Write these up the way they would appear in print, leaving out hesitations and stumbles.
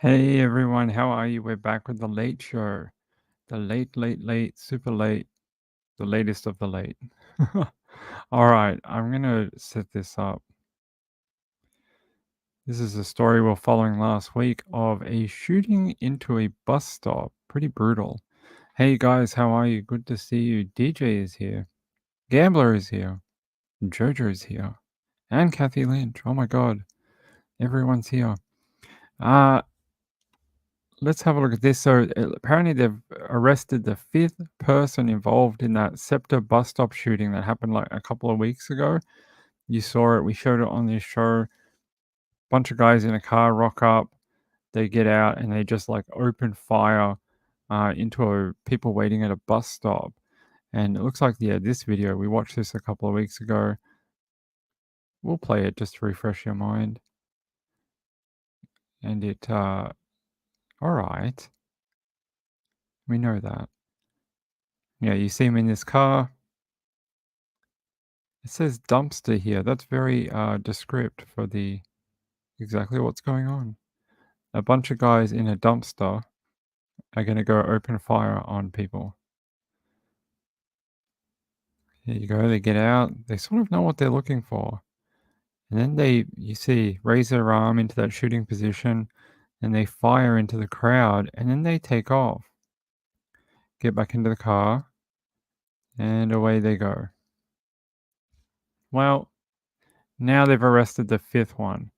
Hey everyone, how are you? We're back with the late show. The late, super late, the latest of the late. All right, I'm going to set this up. This is a story we're following last week of a shooting into a bus stop. Pretty brutal. Hey guys, how are you? Good to see you. DJ is here. Gambler is here. Jojo is here. And Kathy Lynch. Oh my god. Everyone's here. Uh, let's have a look at this. So apparently they've arrested the fifth person involved in that SEPTA bus stop shooting that happened like a couple of weeks ago. You saw it. We showed it on this show. Bunch of guys in a car rock up. They get out and they just like open fire into people waiting at a bus stop. And it looks like, yeah, this video, we watched this a couple of weeks ago. We'll play it just to refresh your mind. And all right. We know that. Yeah, you see him in this car. It says dumpster here. That's very descriptive for the exactly what's going on. A bunch of guys in a dumpster are going to go open fire on people. Here you go. They get out. They sort of know what they're looking for. And then you see, raise their arm into that shooting position and they fire into the crowd and then they take off. Get back into the car and away they go. Well, now they've arrested the fifth one.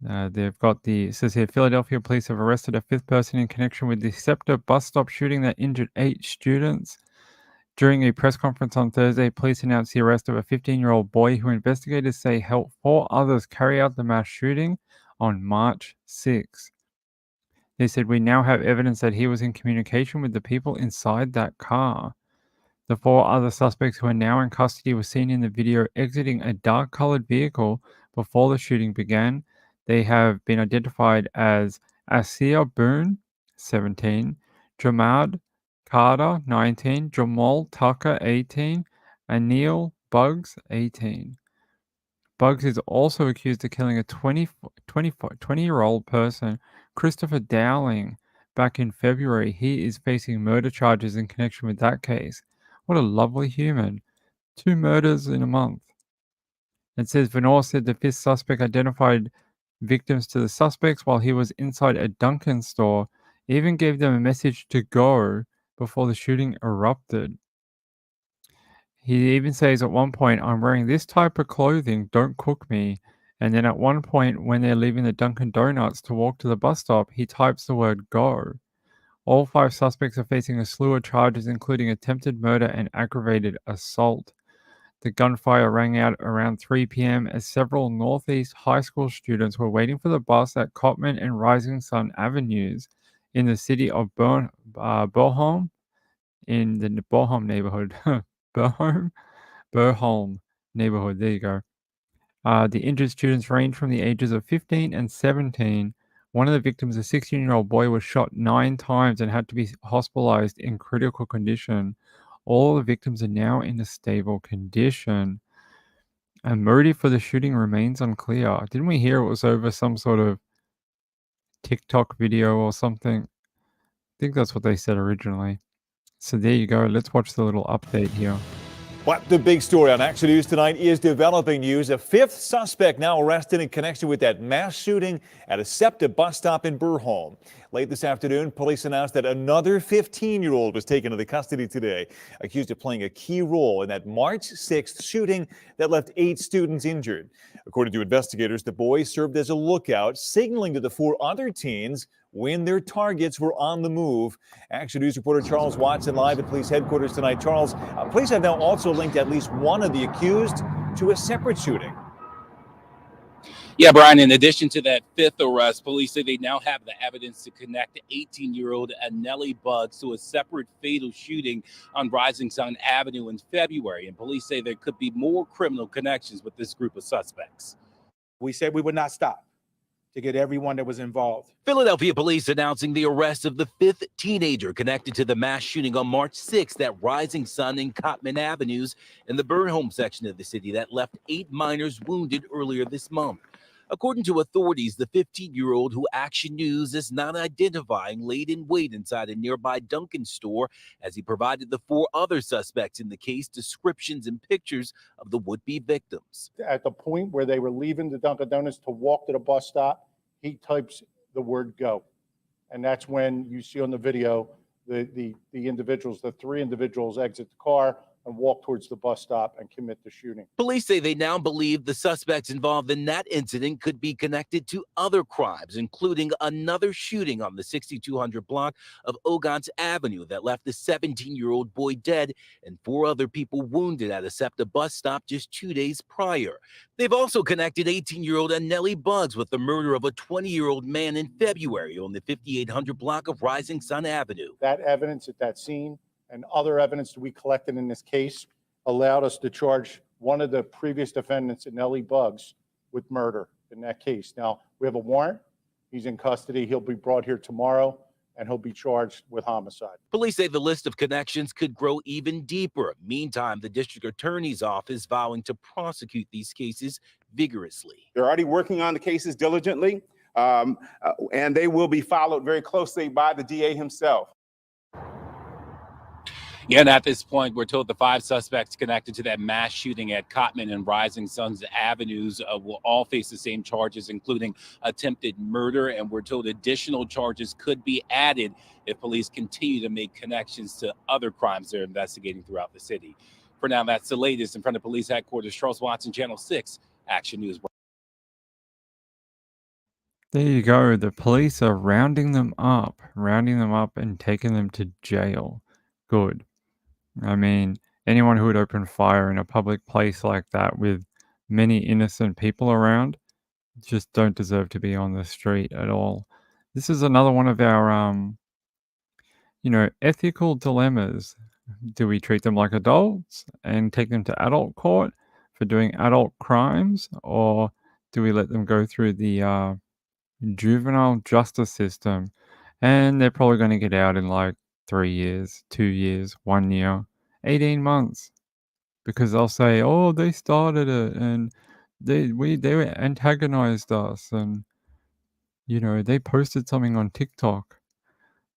They've got it says here, Philadelphia police have arrested a fifth person in connection with the SEPTA bus stop shooting that injured 8 students. During a press conference on Thursday, police announced the arrest of a 15-year-old boy who investigators say helped 4 others carry out the mass shooting on March 6. They said, we now have evidence that he was in communication with the people inside that car. The 4 other suspects who are now in custody were seen in the video exiting a dark-colored vehicle before the shooting began. They have been identified as Asir Boone, 17, Jamad Carter, 19, Jamal Tucker, 18, and Neil Buggs, 18. Buggs is also accused of killing a 20-year-old person, Christopher Dowling, back in February. He is facing murder charges in connection with that case. What a lovely human. 2 murders in a month. It says Venor said the fifth suspect identified victims to the suspects while he was inside a Dunkin' store, even gave them a message to go before the shooting erupted. He even says at one point, I'm wearing this type of clothing, don't cook me. And then at one point, when they're leaving the Dunkin' Donuts to walk to the bus stop, he types the word go. All 5 suspects are facing a slew of charges, including attempted murder and aggravated assault. The gunfire rang out around 3 p.m. as several Northeast high school students were waiting for the bus at Cotman and Rising Sun Avenues in the city of Burholm, in the Burholm neighborhood. Burholm neighborhood. There you go. The injured students range from the ages of 15 and 17. One of the victims, a 16-year-old boy, was shot 9 times and had to be hospitalized in critical condition. All the victims are now in a stable condition. And motive for the shooting remains unclear. Didn't we hear it was over some sort of TikTok video or something? I think that's what they said originally. So there you go. Let's watch the little update here. But the big story on Action News tonight is developing news. A 5th suspect now arrested in connection with that mass shooting at a SEPTA bus stop in Burholm. Late this afternoon, police announced that another 15-year-old was taken into custody today, accused of playing a key role in that March 6th shooting that left 8 students injured. According to investigators, the boy served as a lookout, signaling to the 4 other teens when their targets were on the move. Action News reporter Charles Watson live at police headquarters tonight. Charles, police have now also linked at least one of the accused to a separate shooting. Yeah, Brian, in addition to that 5th arrest, police say they now have the evidence to connect 18-year-old Nellie Buggs to a separate fatal shooting on Rising Sun Avenue in February. And police say there could be more criminal connections with this group of suspects. We said we would not stop to get everyone that was involved. Philadelphia police announcing the arrest of the 5th teenager connected to the mass shooting on March 6th at Rising Sun and Cotman Avenues in the Burholm section of the city that left 8 minors wounded earlier this month. According to authorities, the 15-year-old who Action News is not identifying laid in wait inside a nearby Dunkin' store as he provided the 4 other suspects in the case descriptions and pictures of the would-be victims. At the point where they were leaving the Dunkin' Donuts to walk to the bus stop, he types the word go. And that's when you see on the video the individuals, the 3 individuals exit the car and walk towards the bus stop and commit the shooting. Police say they now believe the suspects involved in that incident could be connected to other crimes, including another shooting on the 6200 block of Ogons Avenue that left the 17-year-old boy dead and 4 other people wounded at a SEPTA bus stop just 2 days prior. They've also connected 18-year-old Anneli Buggs with the murder of a 20-year-old man in February on the 5800 block of Rising Sun Avenue. That evidence at that scene and other evidence that we collected in this case allowed us to charge one of the previous defendants, Anneli Buggs, with murder in that case. Now, we have a warrant. He's in custody. He'll be brought here tomorrow, and he'll be charged with homicide. Police say the list of connections could grow even deeper. Meantime, the district attorney's office vowing to prosecute these cases vigorously. They're already working on the cases diligently, and they will be followed very closely by the DA himself. Yeah, and at this point, we're told the 5 suspects connected to that mass shooting at Cotman and Rising Suns Avenues will all face the same charges, including attempted murder. And we're told additional charges could be added if police continue to make connections to other crimes they're investigating throughout the city. For now, that's the latest in front of police headquarters. Charles Watson, Channel 6, Action News. There you go. The police are rounding them up and taking them to jail. Good. I mean, anyone who would open fire in a public place like that with many innocent people around just don't deserve to be on the street at all. This is another one of our, ethical dilemmas. Do we treat them like adults and take them to adult court for doing adult crimes, or do we let them go through the juvenile justice system and they're probably going to get out in like 3 years, 2 years, 1 year, 18 months, because they'll say, oh, they started it and they antagonized us, and they posted something on TikTok,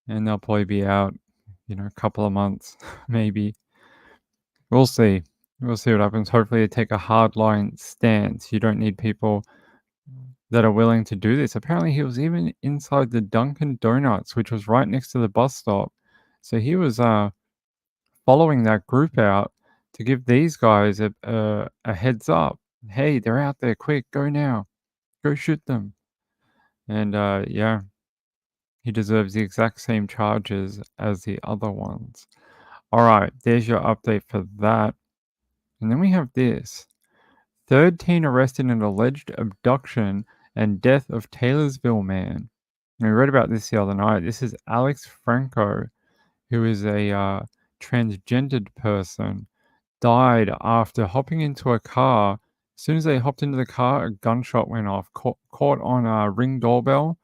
and they'll probably be out a couple of months. Maybe we'll see what happens. Hopefully they take a hardline stance. You don't need people that are willing to do this. Apparently he was even inside the Dunkin' Donuts, which was right next to the bus stop. So he was following that group out to give these guys a heads up. Hey, they're out there, quick, go now. Go shoot them. And yeah, he deserves the exact same charges as the other ones. All right, there's your update for that. And then we have this. 3rd teen arrested in alleged abduction and death of Taylorsville man. And we read about this the other night. This is Alex Franco, who is a transgendered person, died after hopping into a car. As soon as they hopped into the car, a gunshot went off, caught on a Ring doorbell,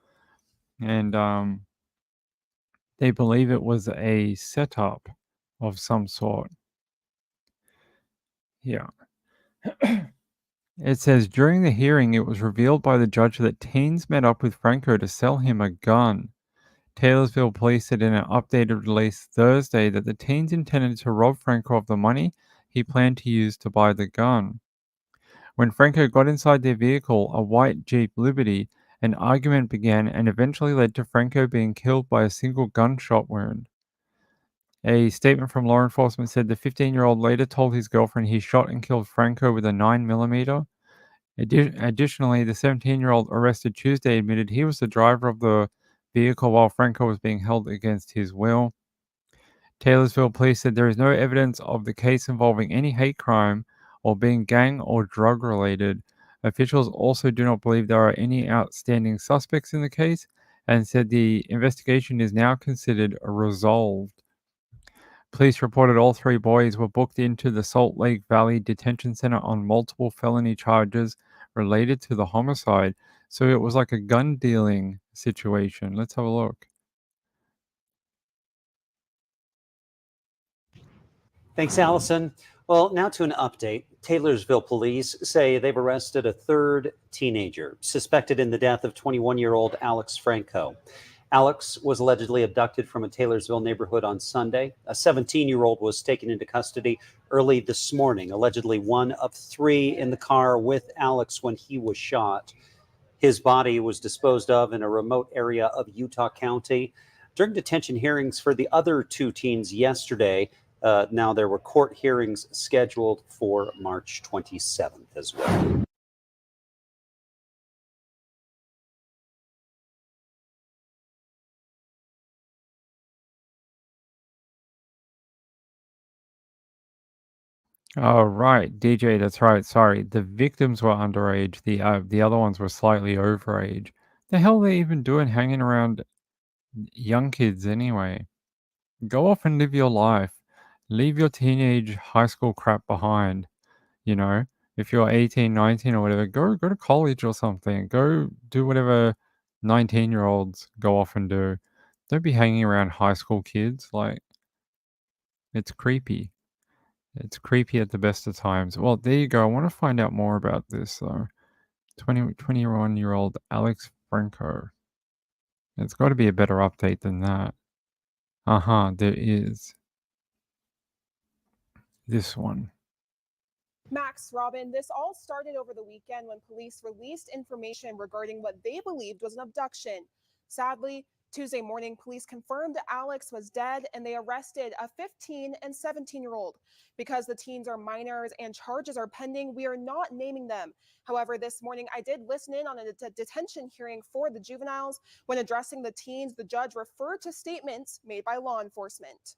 and they believe it was a setup of some sort. Yeah. It says, during the hearing, it was revealed by the judge that teens met up with Franco to sell him a gun. Taylorsville police said in an updated release Thursday that the teens intended to rob Franco of the money he planned to use to buy the gun. When Franco got inside their vehicle, a white Jeep Liberty, an argument began and eventually led to Franco being killed by a single gunshot wound. A statement from law enforcement said the 15-year-old later told his girlfriend he shot and killed Franco with a 9mm. Additionally, the 17-year-old arrested Tuesday admitted he was the driver of the vehicle while Franco was being held against his will. Taylorsville police said there is no evidence of the case involving any hate crime or being gang or drug related. Officials also do not believe there are any outstanding suspects in the case and said the investigation is now considered resolved. Police reported all 3 boys were booked into the Salt Lake Valley Detention Center on multiple felony charges related to the homicide. So it was like a gun dealing situation. Let's have a look. Thanks, Allison. Well, now to an update. Taylorsville police say they've arrested a third teenager suspected in the death of 21-year-old Alex Franco. Alex was allegedly abducted from a Taylorsville neighborhood on Sunday. A 17-year-old was taken into custody early this morning, allegedly one of three in the car with Alex when he was shot. His body was disposed of in a remote area of Utah County. During detention hearings for the other two teens yesterday, now there were court hearings scheduled for March 27th as well. Oh, right, DJ, that's right. Sorry, the victims were underage. The other ones were slightly overage. The hell are they even doing hanging around young kids anyway? Go off and live your life. Leave your teenage high school crap behind. You know, if you're 18, 19 or whatever, go to college or something. Go do whatever 19-year-olds go off and do. Don't be hanging around high school kids. Like, it's creepy. It's creepy at the best of times. Well, there you go. I want to find out more about this, though. 21-year-old Alex Franco. There's got to be a better update than that. There is. This one. Max, Robin, this all started over the weekend when police released information regarding what they believed was an abduction. Sadly, Tuesday morning, police confirmed Alex was dead and they arrested a 15 and 17-year-old. Because the teens are minors and charges are pending, we are not naming them. However, this morning, I did listen in on a detention hearing for the juveniles. When addressing the teens, the judge referred to statements made by law enforcement.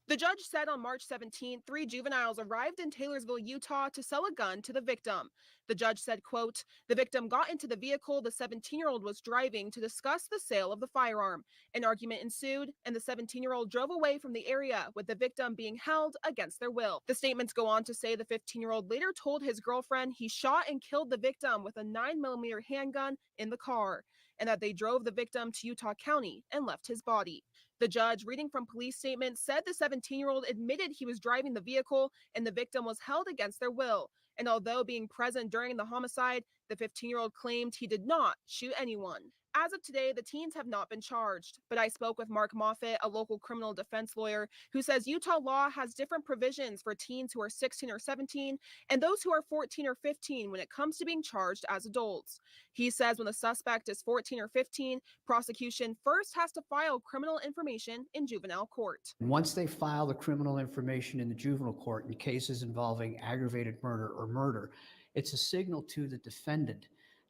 The judge said on March 17, 3 juveniles arrived in Taylorsville, Utah to sell a gun to the victim. The judge said, quote, "The victim got into the vehicle the 17-year-old was driving to discuss the sale of the firearm. An argument ensued, and the 17-year-old drove away from the area, with the victim being held against their will." The statements go on to say the 15-year-old later told his girlfriend he shot and killed the victim with a 9mm handgun in the car, and that they drove the victim to Utah County and left his body. The judge, reading from police statements, said the 17-year-old admitted he was driving the vehicle and the victim was held against their will. And although being present during the homicide, the 15-year-old claimed he did not shoot anyone. As of today, the teens have not been charged, but I spoke with Mark Moffitt, a local criminal defense lawyer, who says Utah law has different provisions for teens who are 16 or 17 and those who are 14 or 15 when it comes to being charged as adults. He says when the suspect is 14 or 15, prosecution first has to file criminal information in juvenile court. Once they file the criminal information in the juvenile court in cases involving aggravated murder or murder, it's a signal to the defendant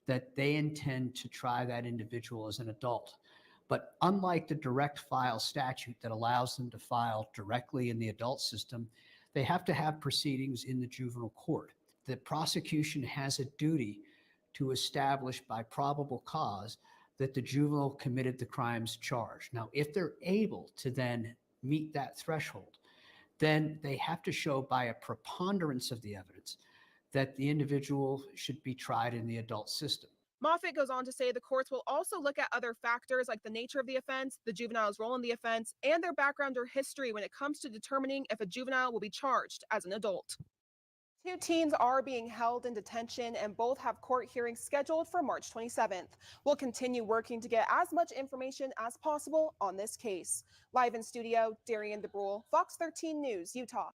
that they intend to try that individual as an adult. But unlike the direct file statute that allows them to file directly in the adult system, they have to have proceedings in the juvenile court. The prosecution has a duty to establish by probable cause that the juvenile committed the crimes charged. Now, if they're able to then meet that threshold, then they have to show by a preponderance of the evidence that the individual should be tried in the adult system. Moffitt goes on to say the courts will also look at other factors like the nature of the offense, the juvenile's role in the offense, and their background or history when it comes to determining if a juvenile will be charged as an adult. 2 teens are being held in detention and both have court hearings scheduled for March 27th. We'll continue working to get as much information as possible on this case. Live in studio, Darian DeBrule, Fox 13 News, Utah.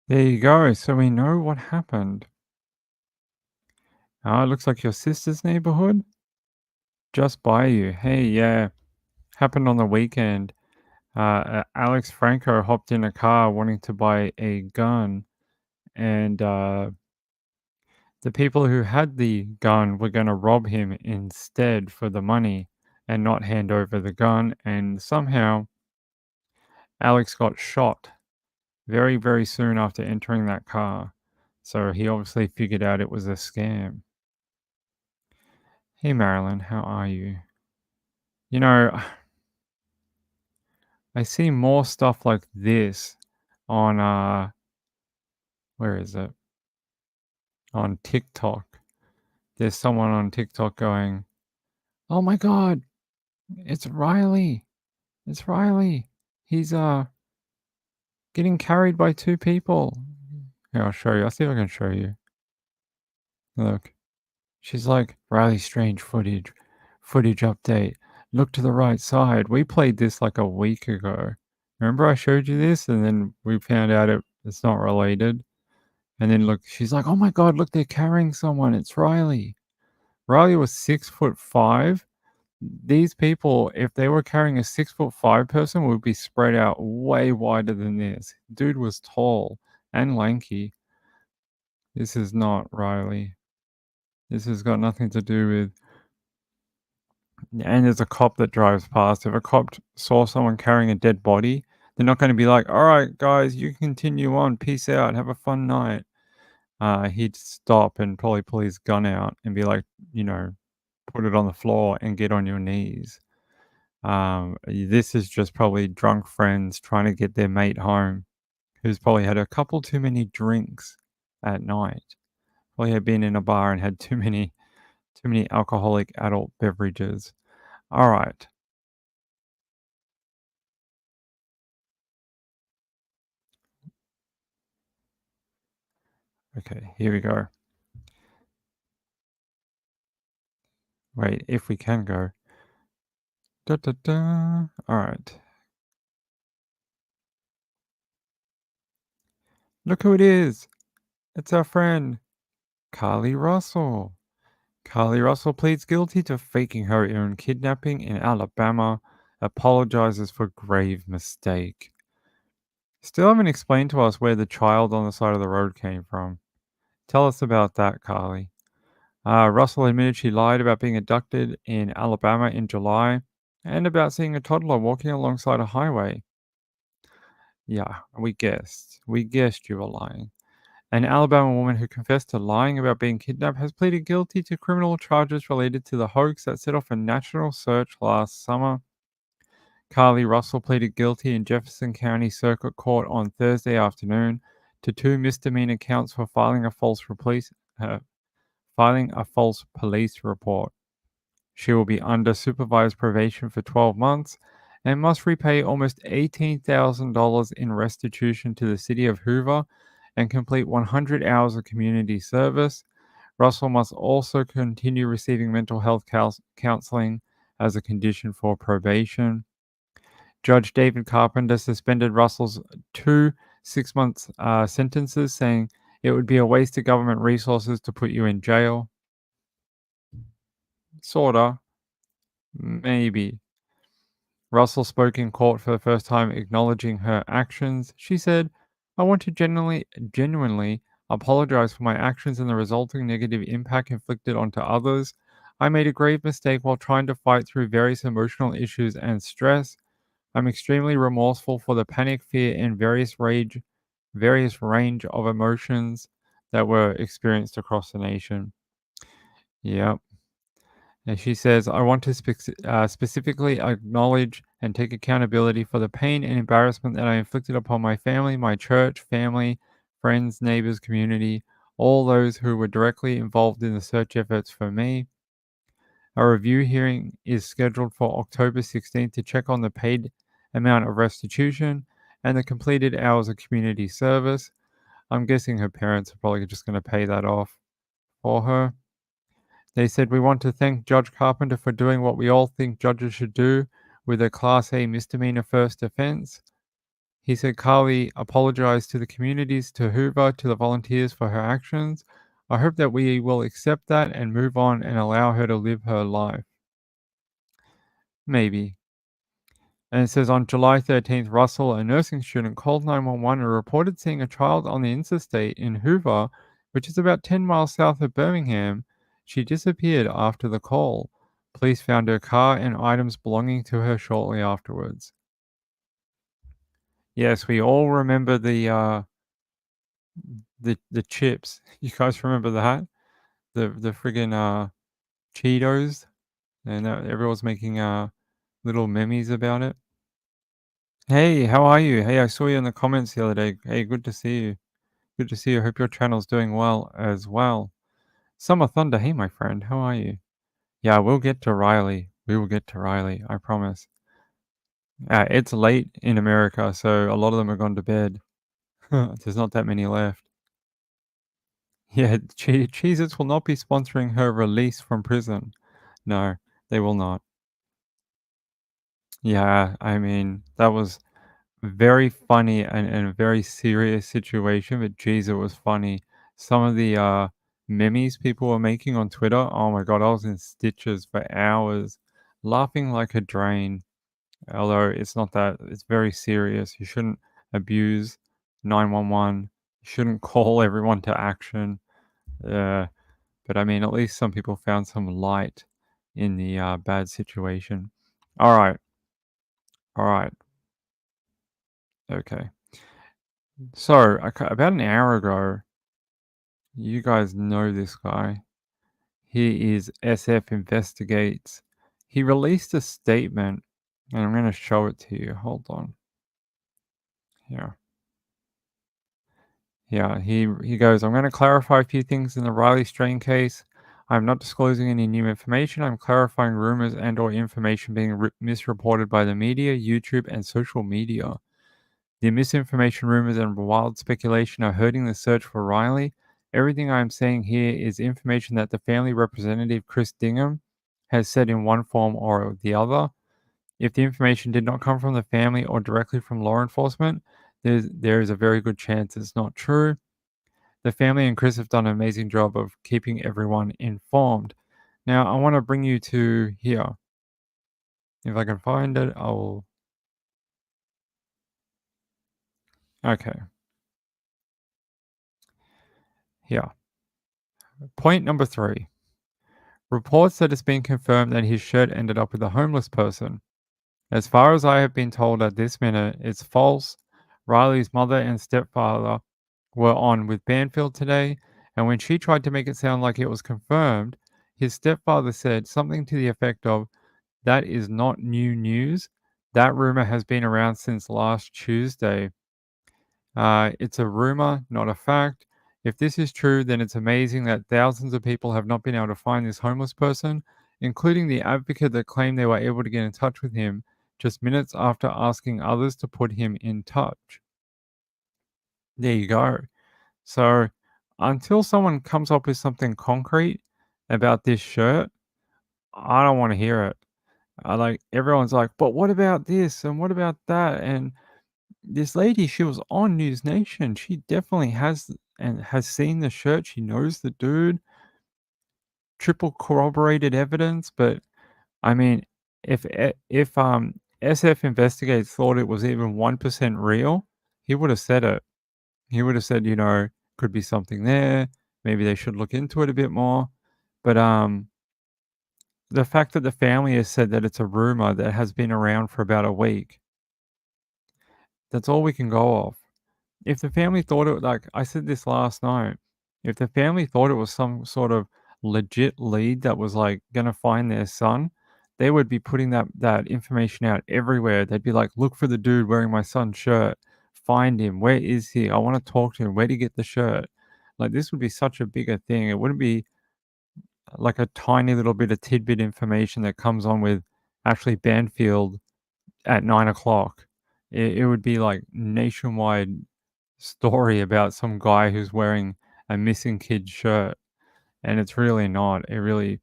There you go. So we know what happened. It looks like your sister's neighborhood. Just by you. Hey, yeah. Happened on the weekend. Alex Franco hopped in a car wanting to buy a gun. And the people who had the gun were going to rob him instead for the money and not hand over the gun. And somehow Alex got shot very, very soon after entering that car. So he obviously figured out it was a scam. Hey, Marilyn, how are you? You know, I see more stuff like this on, where is it? On TikTok. There's someone on TikTok going, "Oh my God, it's Riley. It's Riley. He's getting carried by 2 people. Here, I'll show you. I'll see if I can show you. Look. She's like, Riley Strange footage update. Look to the right side. We played this like a week ago. Remember I showed you this and then we found out it's not related. And then look, she's like, oh my God, look, they're carrying someone. It's Riley. Riley was 6'5". These people, if they were carrying a 6'5" person, would be spread out way wider than this. Dude was tall and lanky. This is not Riley. This has got nothing to do with. And there's a cop that drives past. If a cop saw someone carrying a dead body, they're not going to be like, all right, guys, you continue on. Peace out. Have a fun night. He'd stop and probably pull his gun out and be like, put it on the floor and get on your knees. This is just probably drunk friends trying to get their mate home who's probably had a couple too many drinks at night. Probably had been in a bar and had too many alcoholic adult beverages. All right. Okay, here we go. Wait, if we can go. Da, da, da. All right. Look who it is. It's our friend, Carly Russell. Carly Russell pleads guilty to faking her own kidnapping in Alabama, apologizes for grave mistake. Still haven't explained to us where the child on the side of the road came from. Tell us about that, Carly. Russell admitted she lied about being abducted in Alabama in July and about seeing a toddler walking alongside a highway. Yeah, we guessed. We guessed you were lying. An Alabama woman who confessed to lying about being kidnapped has pleaded guilty to criminal charges related to the hoax that set off a national search last summer. Carly Russell pleaded guilty in Jefferson County Circuit Court on Thursday afternoon to 2 misdemeanor counts for filing a false police report. She will be under supervised probation for 12 months and must repay almost $18,000 in restitution to the city of Hoover and complete 100 hours of community service. Russell must also continue receiving mental health counseling as a condition for probation. Judge David Carpenter suspended Russell's 2 6-month sentences, saying it would be a waste of government resources to put you in jail. Sorta. Maybe. Russell spoke in court for the first time, acknowledging her actions. She said, I want to genuinely apologize for my actions and the resulting negative impact inflicted onto others. I made a grave mistake while trying to fight through various emotional issues and stress. I'm extremely remorseful for the panic, fear, and various range of emotions that were experienced across the nation. Yep. And she says, I want to specifically acknowledge and take accountability for the pain and embarrassment that I inflicted upon my family, my church, family, friends, neighbors, community, all those who were directly involved in the search efforts for me. A review hearing is scheduled for October 16th to check on the paid amount of restitution and the completed hours of community service. I'm guessing her parents are probably just going to pay that off for her. They said, we want to thank Judge Carpenter for doing what we all think judges should do with a Class A misdemeanor first offense. He said Carly apologized to the communities, to Hoover, to the volunteers for her actions. I hope that we will accept that and move on and allow her to live her life. Maybe. And it says on July 13th, Russell, a nursing student, called 911 and reported seeing a child on the interstate in Hoover, which is about 10 miles south of Birmingham. She disappeared after the call. Police found her car and items belonging to her shortly afterwards. Yes, we all remember the chips. You guys remember that? The friggin' Cheetos, and everyone's making little memes about it. Hey, how are you? Hey, I saw you in the comments the other day. Hey, good to see you. Good to see you. Hope your channel's doing well as well. Summer Thunder, hey, my friend, how are you? Yeah, we'll get to Riley. We will get to Riley, I promise. It's late in America, so a lot of them are gone to bed. There's not that many left. Yeah, Cheez-Its will not be sponsoring her release from prison. No, they will not. Yeah, I mean, that was very funny and a very serious situation, but geez, it was funny. Some of the memes people were making on Twitter, oh my god, I was in stitches for hours, laughing like a drain. Although it's not that, it's very serious. You shouldn't abuse 911. You shouldn't call everyone to action. But I mean, at least some people found some light in the bad situation. All right. All right. Okay. So, about an hour ago, you guys know this guy. He is SF Investigates. He released a statement, and I'm going to show it to you. Hold on. Here. Yeah, he goes, I'm going to clarify a few things in the Riley Strain case. I'm not disclosing any new information. I'm clarifying rumors and or information being misreported by the media, YouTube, and social media. The misinformation, rumors, and wild speculation are hurting the search for Riley. Everything I am saying here is information that the family representative, Chris Dingham, has said in one form or the other. If the information did not come from the family or directly from law enforcement, there is a very good chance it's not true. The family and Chris have done an amazing job of keeping everyone informed. Now, I want to bring you to here. If I can find it, I'll... Okay. Here. Point number 3. Reports that it's been confirmed that his shirt ended up with a homeless person. As far as I have been told at this minute, it's false. Riley's mother and stepfather were on with Banfield today, and when she tried to make it sound like it was confirmed, his stepfather said something to the effect of, "That is not new news. That rumor has been around since last Tuesday. It's a rumor, not a fact. If this is true, then it's amazing that thousands of people have not been able to find this homeless person, including the advocate that claimed they were able to get in touch with him just minutes after asking others to put him in touch." There you go. So until someone comes up with something concrete about this shirt, I don't want to hear it. Everyone's like, but what about this and what about that? And this lady, she was on News Nation. She definitely has seen the shirt. She knows the dude. Triple corroborated evidence. But I mean, if SF Investigates thought it was even 1% real, he would have said it. He would have said, could be something there. Maybe they should look into it a bit more. But the fact that the family has said that it's a rumor that has been around for about a week, that's all we can go off. If the family thought it, like I said this last night, if the family thought it was some sort of legit lead that was like going to find their son, they would be putting that information out everywhere. They'd be like, look for the dude wearing my son's shirt. Find him. Where is he? I want to talk to him. Where did he get the shirt? Like, this would be such a bigger thing. It wouldn't be like a tiny little bit of tidbit information that comes on with Ashley Banfield at 9 o'clock. It would be like nationwide story about some guy who's wearing a missing kid shirt. And it's really not. It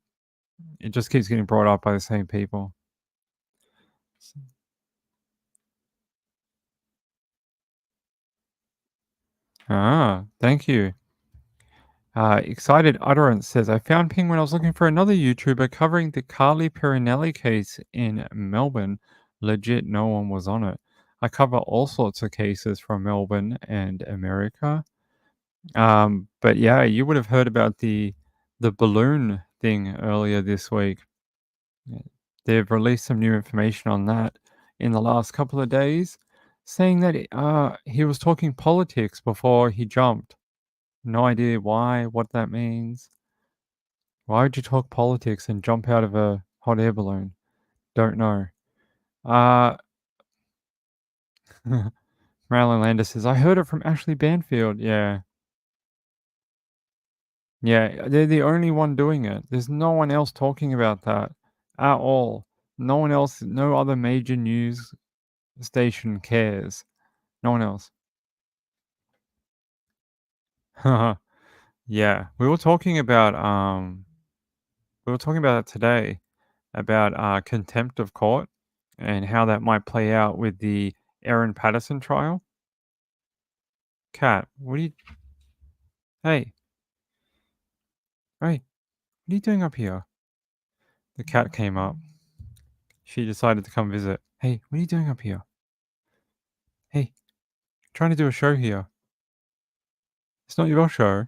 just keeps getting brought up by the same people. Thank you. Excited Utterance says, I found Ping when I was looking for another YouTuber covering the Carly Pirinelli case in Melbourne. Legit, no one was on it. I cover all sorts of cases from Melbourne and America. But yeah, you would have heard about the balloon thing earlier this week. They've released some new information on that in the last couple of days, saying that he was talking politics before he jumped. No idea why, what that means. Why would you talk politics and jump out of a hot air balloon? Don't know. Marilyn Landis says, I heard it from Ashley Banfield. Yeah. Yeah, they're the only one doing it. There's no one else talking about that at all. No one else, no other major news station cares. No one else. Yeah, we were talking about it today about contempt of court and how that might play out with the Aaron Patterson trial. Kat, what are you? Hey, what are you doing up here? The cat came up. She decided to come visit. Hey, what are you doing up here? Hey, trying to do a show here. It's not your show.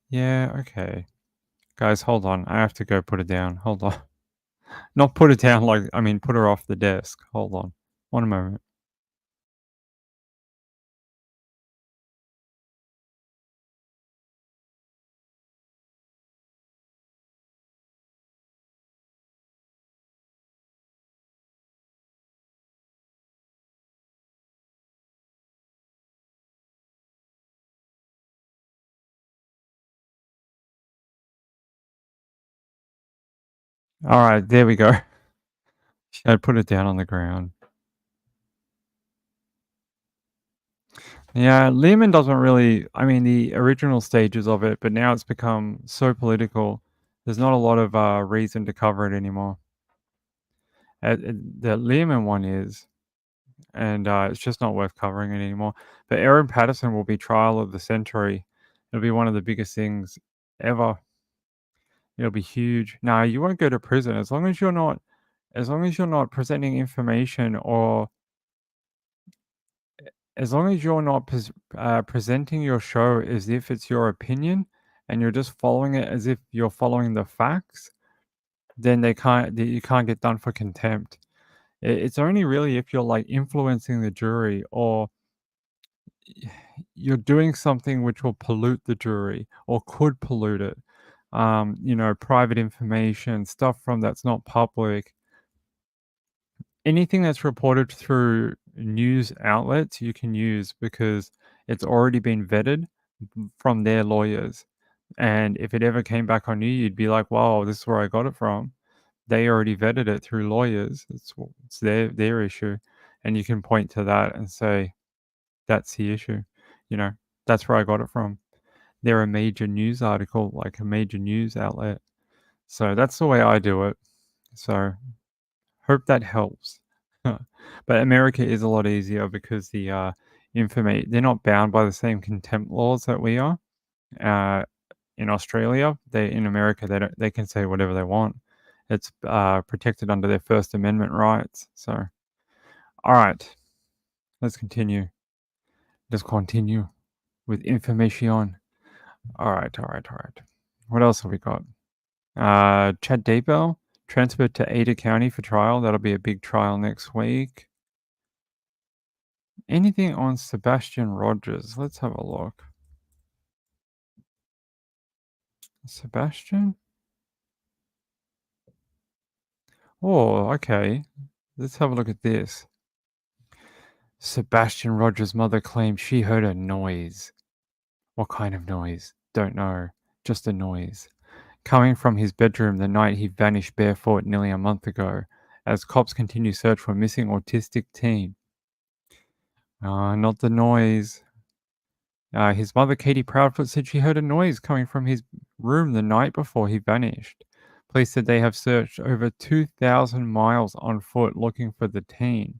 Yeah, okay. Guys, hold on. I have to go put it down. Hold on. Not put it down like, I mean, put her off the desk. Hold on. One moment. All right, there we go. I put it down on the ground. Yeah, Lehman doesn't really, I mean, the original stages of it, but now it's become so political. There's not a lot of reason to cover it anymore. The Lehman one is, and it's just not worth covering it anymore. But Aaron Patterson will be trial of the century. It'll be one of the biggest things ever. It'll be huge. Nah, you won't go to prison as long as you're not presenting information, or as long as you're not presenting your show as if it's your opinion and you're just following it as if you're following the facts, then you can't get done for contempt. It's only really if you're like influencing the jury, or you're doing something which will pollute the jury or could pollute it. Private information, stuff from that's not public. Anything that's reported through news outlets you can use because it's already been vetted from their lawyers. And if it ever came back on you, you'd be like, wow, this is where I got it from. They already vetted it through lawyers. It's their issue. And you can point to that and say, that's the issue. That's where I got it from. They're a major news article, like a major news outlet. So that's the way I do it. So hope that helps. But America is a lot easier because the they're not bound by the same contempt laws that we are. In Australia, in America, they can say whatever they want. It's protected under their First Amendment rights. So, all right, let's continue. Let's continue with information. All right. What else have we got? Chad Daybell transferred to Ada County for trial. That'll be a big trial next week. Anything on Sebastian Rogers? Let's have a look. Sebastian? Oh, okay. Let's have a look at this. Sebastian Rogers' mother claims she heard a noise. What kind of noise? Don't know. Just a noise. Coming from his bedroom the night he vanished barefoot nearly a month ago, as cops continue search for missing autistic teen. Not the noise. His mother, Katie Proudfoot, said she heard a noise coming from his room the night before he vanished. Police said they have searched over 2,000 miles on foot looking for the teen.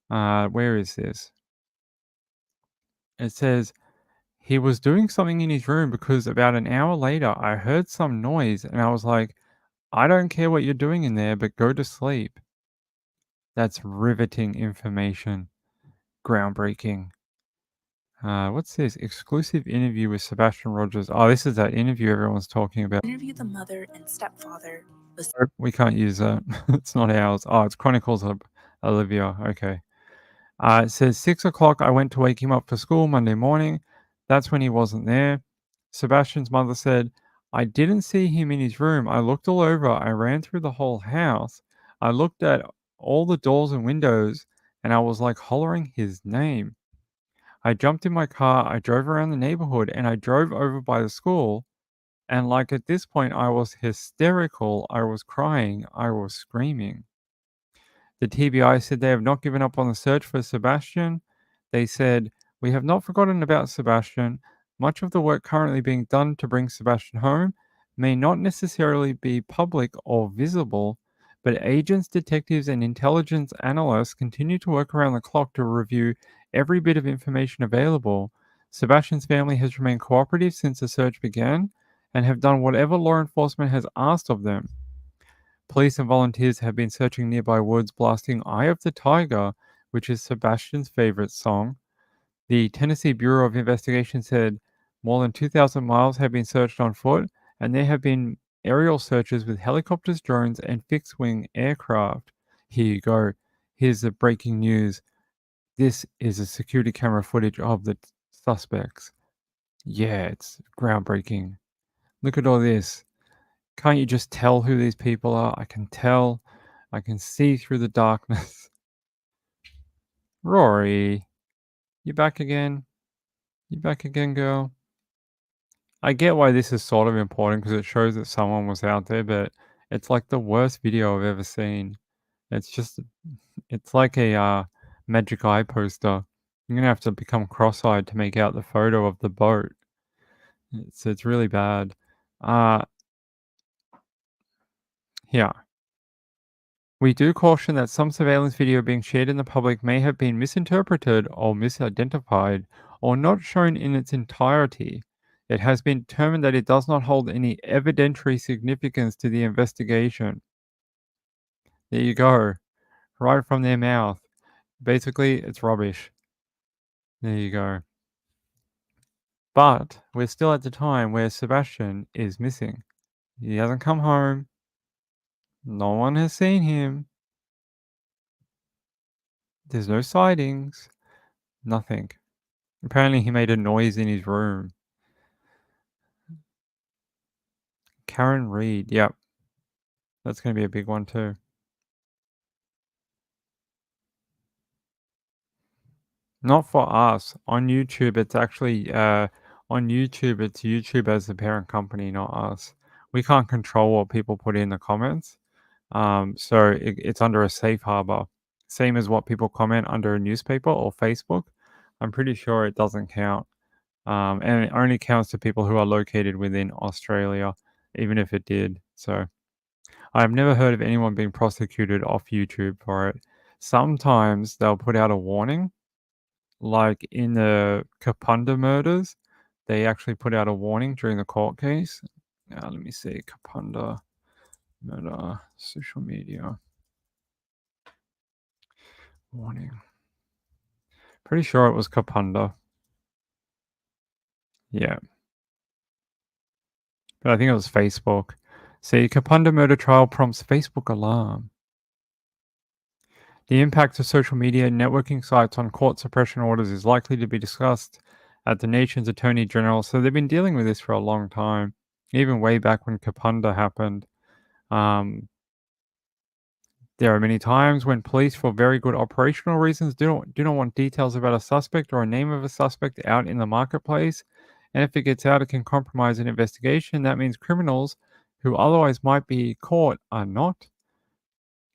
Where is this? It says he was doing something in his room because about an hour later I heard some noise and I was like, I don't care what you're doing in there, but go to sleep. That's riveting information. Groundbreaking. What's this? Exclusive interview with Sebastian Rogers. Oh, this is that interview everyone's talking about. Interview the mother and stepfather. We can't use that. It's not ours. Oh, it's Chronicles of Olivia. Okay. It says 6 o'clock. I went to wake him up for school Monday morning. That's when he wasn't there. Sebastian's mother said, I didn't see him in his room. I looked all over. I ran through the whole house. I looked at all the doors and windows and I was like hollering his name. I jumped in my car. I drove around the neighborhood and I drove over by the school. And like at this point, I was hysterical. I was crying. I was screaming. The TBI said they have not given up on the search for Sebastian. They said, We have not forgotten about Sebastian. Much of the work currently being done to bring Sebastian home may not necessarily be public or visible, but agents, detectives, and intelligence analysts continue to work around the clock to review every bit of information available. Sebastian's family has remained cooperative since the search began and have done whatever law enforcement has asked of them. Police and volunteers have been searching nearby woods, blasting Eye of the Tiger, which is Sebastian's favorite song. The Tennessee Bureau of Investigation said more than 2,000 miles have been searched on foot, and there have been aerial searches with helicopters, drones, and fixed-wing aircraft. Here you go. Here's the breaking news. This is a security camera footage of the suspects. Yeah, it's groundbreaking. Look at all this. Can't you just tell who these people are? I can tell. I can see through the darkness. Rory, you back again? You back again, girl? I get why this is sort of important because it shows that someone was out there, but it's like the worst video I've ever seen. It's like a magic eye poster. You're gonna have to become cross-eyed to make out the photo of the boat. It's really bad. Yeah. We do caution that some surveillance video being shared in the public may have been misinterpreted or misidentified or not shown in its entirety. It has been determined that it does not hold any evidentiary significance to the investigation. There you go. Right from their mouth. Basically, it's rubbish. There you go. But we're still at the time where Sebastian is missing. He hasn't come home. No one has seen him. There's no sightings. Nothing. Apparently he made a noise in his room. Karen Reed, yep. That's going to be a big one too. Not for us. On YouTube, it's actually, on YouTube, it's YouTube as the parent company, not us. We can't control what people put in the comments. So it's under a safe harbor. Same as what people comment under a newspaper or Facebook. I'm pretty sure it doesn't count. And it only counts to people who are located within Australia, even if it did. So I've never heard of anyone being prosecuted off YouTube for it. Sometimes they'll put out a warning, like in the Kapunda murders, they actually put out a warning during the court case. Let me see, Kapunda murder, social media. Warning. Pretty sure it was Kapunda. Yeah. But I think it was Facebook. See, Kapunda murder trial prompts Facebook alarm. The impact of social media and networking sites on court suppression orders is likely to be discussed at the nation's Attorney General. So they've been dealing with this for a long time, even way back when Kapunda happened. There are many times when police, for very good operational reasons, do not want details about a suspect or a name of a suspect out in the marketplace. And if it gets out, it can compromise an investigation. That means criminals who otherwise might be caught are not.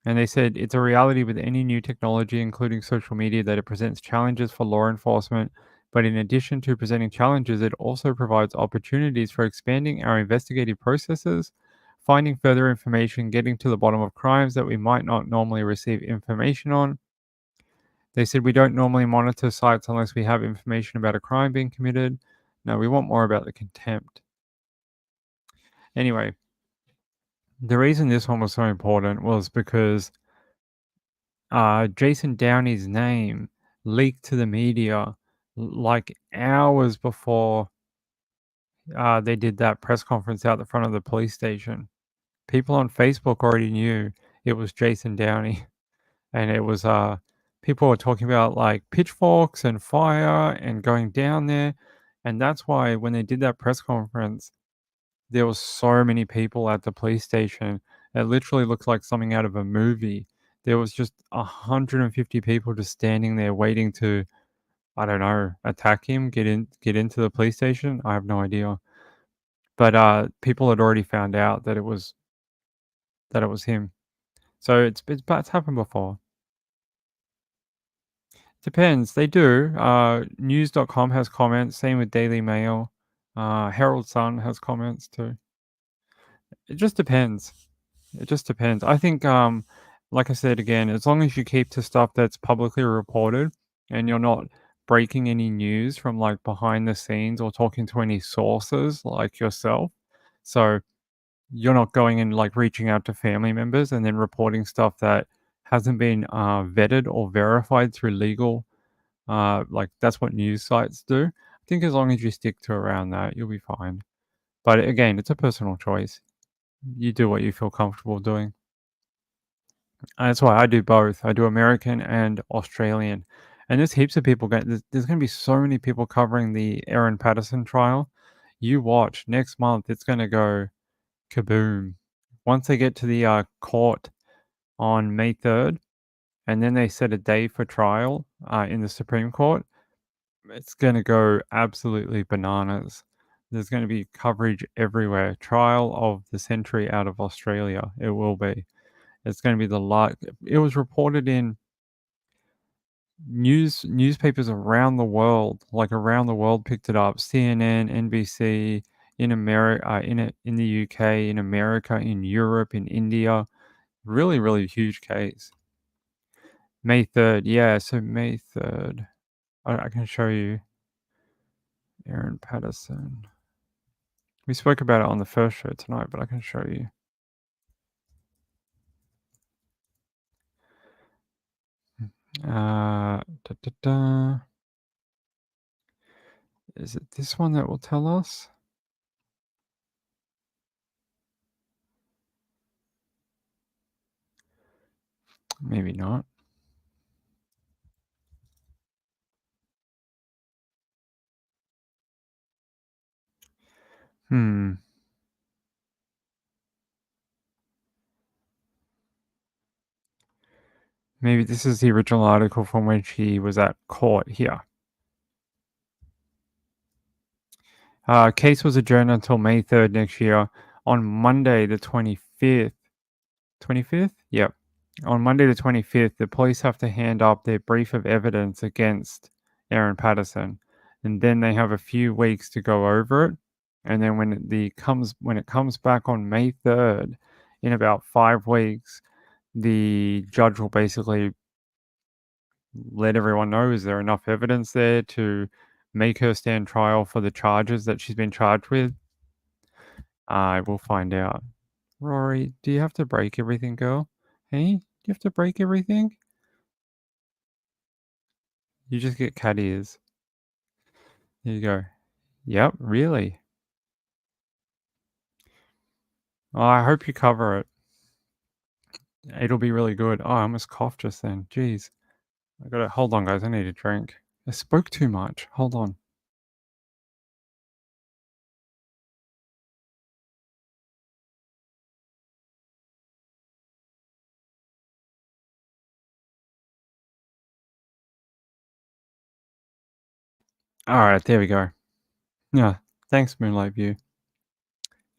And they said it's a reality with any new technology, including social media, that it presents challenges for law enforcement. But in addition to presenting challenges, it also provides opportunities for expanding our investigative processes, finding further information, getting to the bottom of crimes that we might not normally receive information on. They said we don't normally monitor sites unless we have information about a crime being committed. No, we want more about the contempt. Anyway, the reason this one was so important was because Jason Downey's name leaked to the media like hours before they did that press conference out the front of the police station. People on Facebook already knew it was Jason Downey, and it was people were talking about like pitchforks and fire and going down there, and that's why when they did that press conference, there was so many people at the police station. It literally looked like something out of a movie. There was just 150 people just standing there waiting to, I don't know, attack him, get into the police station. I have no idea. But people had already found out that it was him. So it's happened before. Depends. They do. News.com has comments. Same with Daily Mail. Herald Sun has comments too. It just depends. It just depends. I think, like I said again, as long as you keep to stuff that's publicly reported and you're not breaking any news from like behind the scenes or talking to any sources like yourself. So you're not going and like reaching out to family members and then reporting stuff that hasn't been vetted or verified through legal. Like that's what news sites do. I think as long as you stick to around that, you'll be fine. But again, it's a personal choice. You do what you feel comfortable doing. That's why I do both. I do American and Australian. And there's heaps of people there's going to be so many people covering the Aaron Patterson trial. You watch next month, it's going to go kaboom. Once they get to the court on May 3rd, and then they set a day for trial in the Supreme Court, it's going to go absolutely bananas. There's going to be coverage everywhere. Trial of the century out of Australia. It will be. It's going to be it was reported in newspapers around the world, like around the world picked it up. CNN, NBC, in America, in the UK, in America, in Europe, in India. Really, really huge case. May 3rd. Yeah, so May 3rd. I can show you Aaron Patterson. We spoke about it on the first show tonight, but I can show you. Is it this one that will tell us? Maybe not. Maybe this is the original article from when she was at court here. Case was adjourned until May 3rd next year. On Monday, the 25th. 25th? Yep. On Monday, the 25th, the police have to hand up their brief of evidence against Aaron Patterson. And then they have a few weeks to go over it. And then when it comes back on May 3rd, in about 5 weeks, the judge will basically let everyone know, is there enough evidence there to make her stand trial for the charges that she's been charged with? I will find out. Rory, do you have to break everything, girl? Hey, do you have to break everything? You just get cat ears. There you go. Yep, really. Oh, I hope you cover it. It'll be really good. Oh, I almost coughed just then. Jeez. Hold on, guys. I need a drink. I spoke too much. Hold on. All right, there we go. Yeah, thanks, Moonlight View.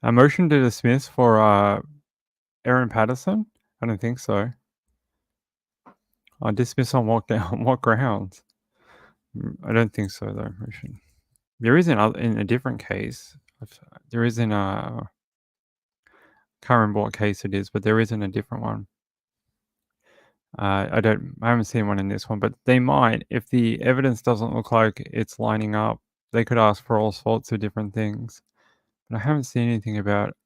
A motion to dismiss for Aaron Patterson? I don't think so. Dismiss on what grounds? I don't think so, though. Motion. There is in a different case. There is in a can't remember what case it is, but there is in a different one. I haven't seen one in this one, but they might, if the evidence doesn't look like it's lining up, they could ask for all sorts of different things. But I haven't seen anything about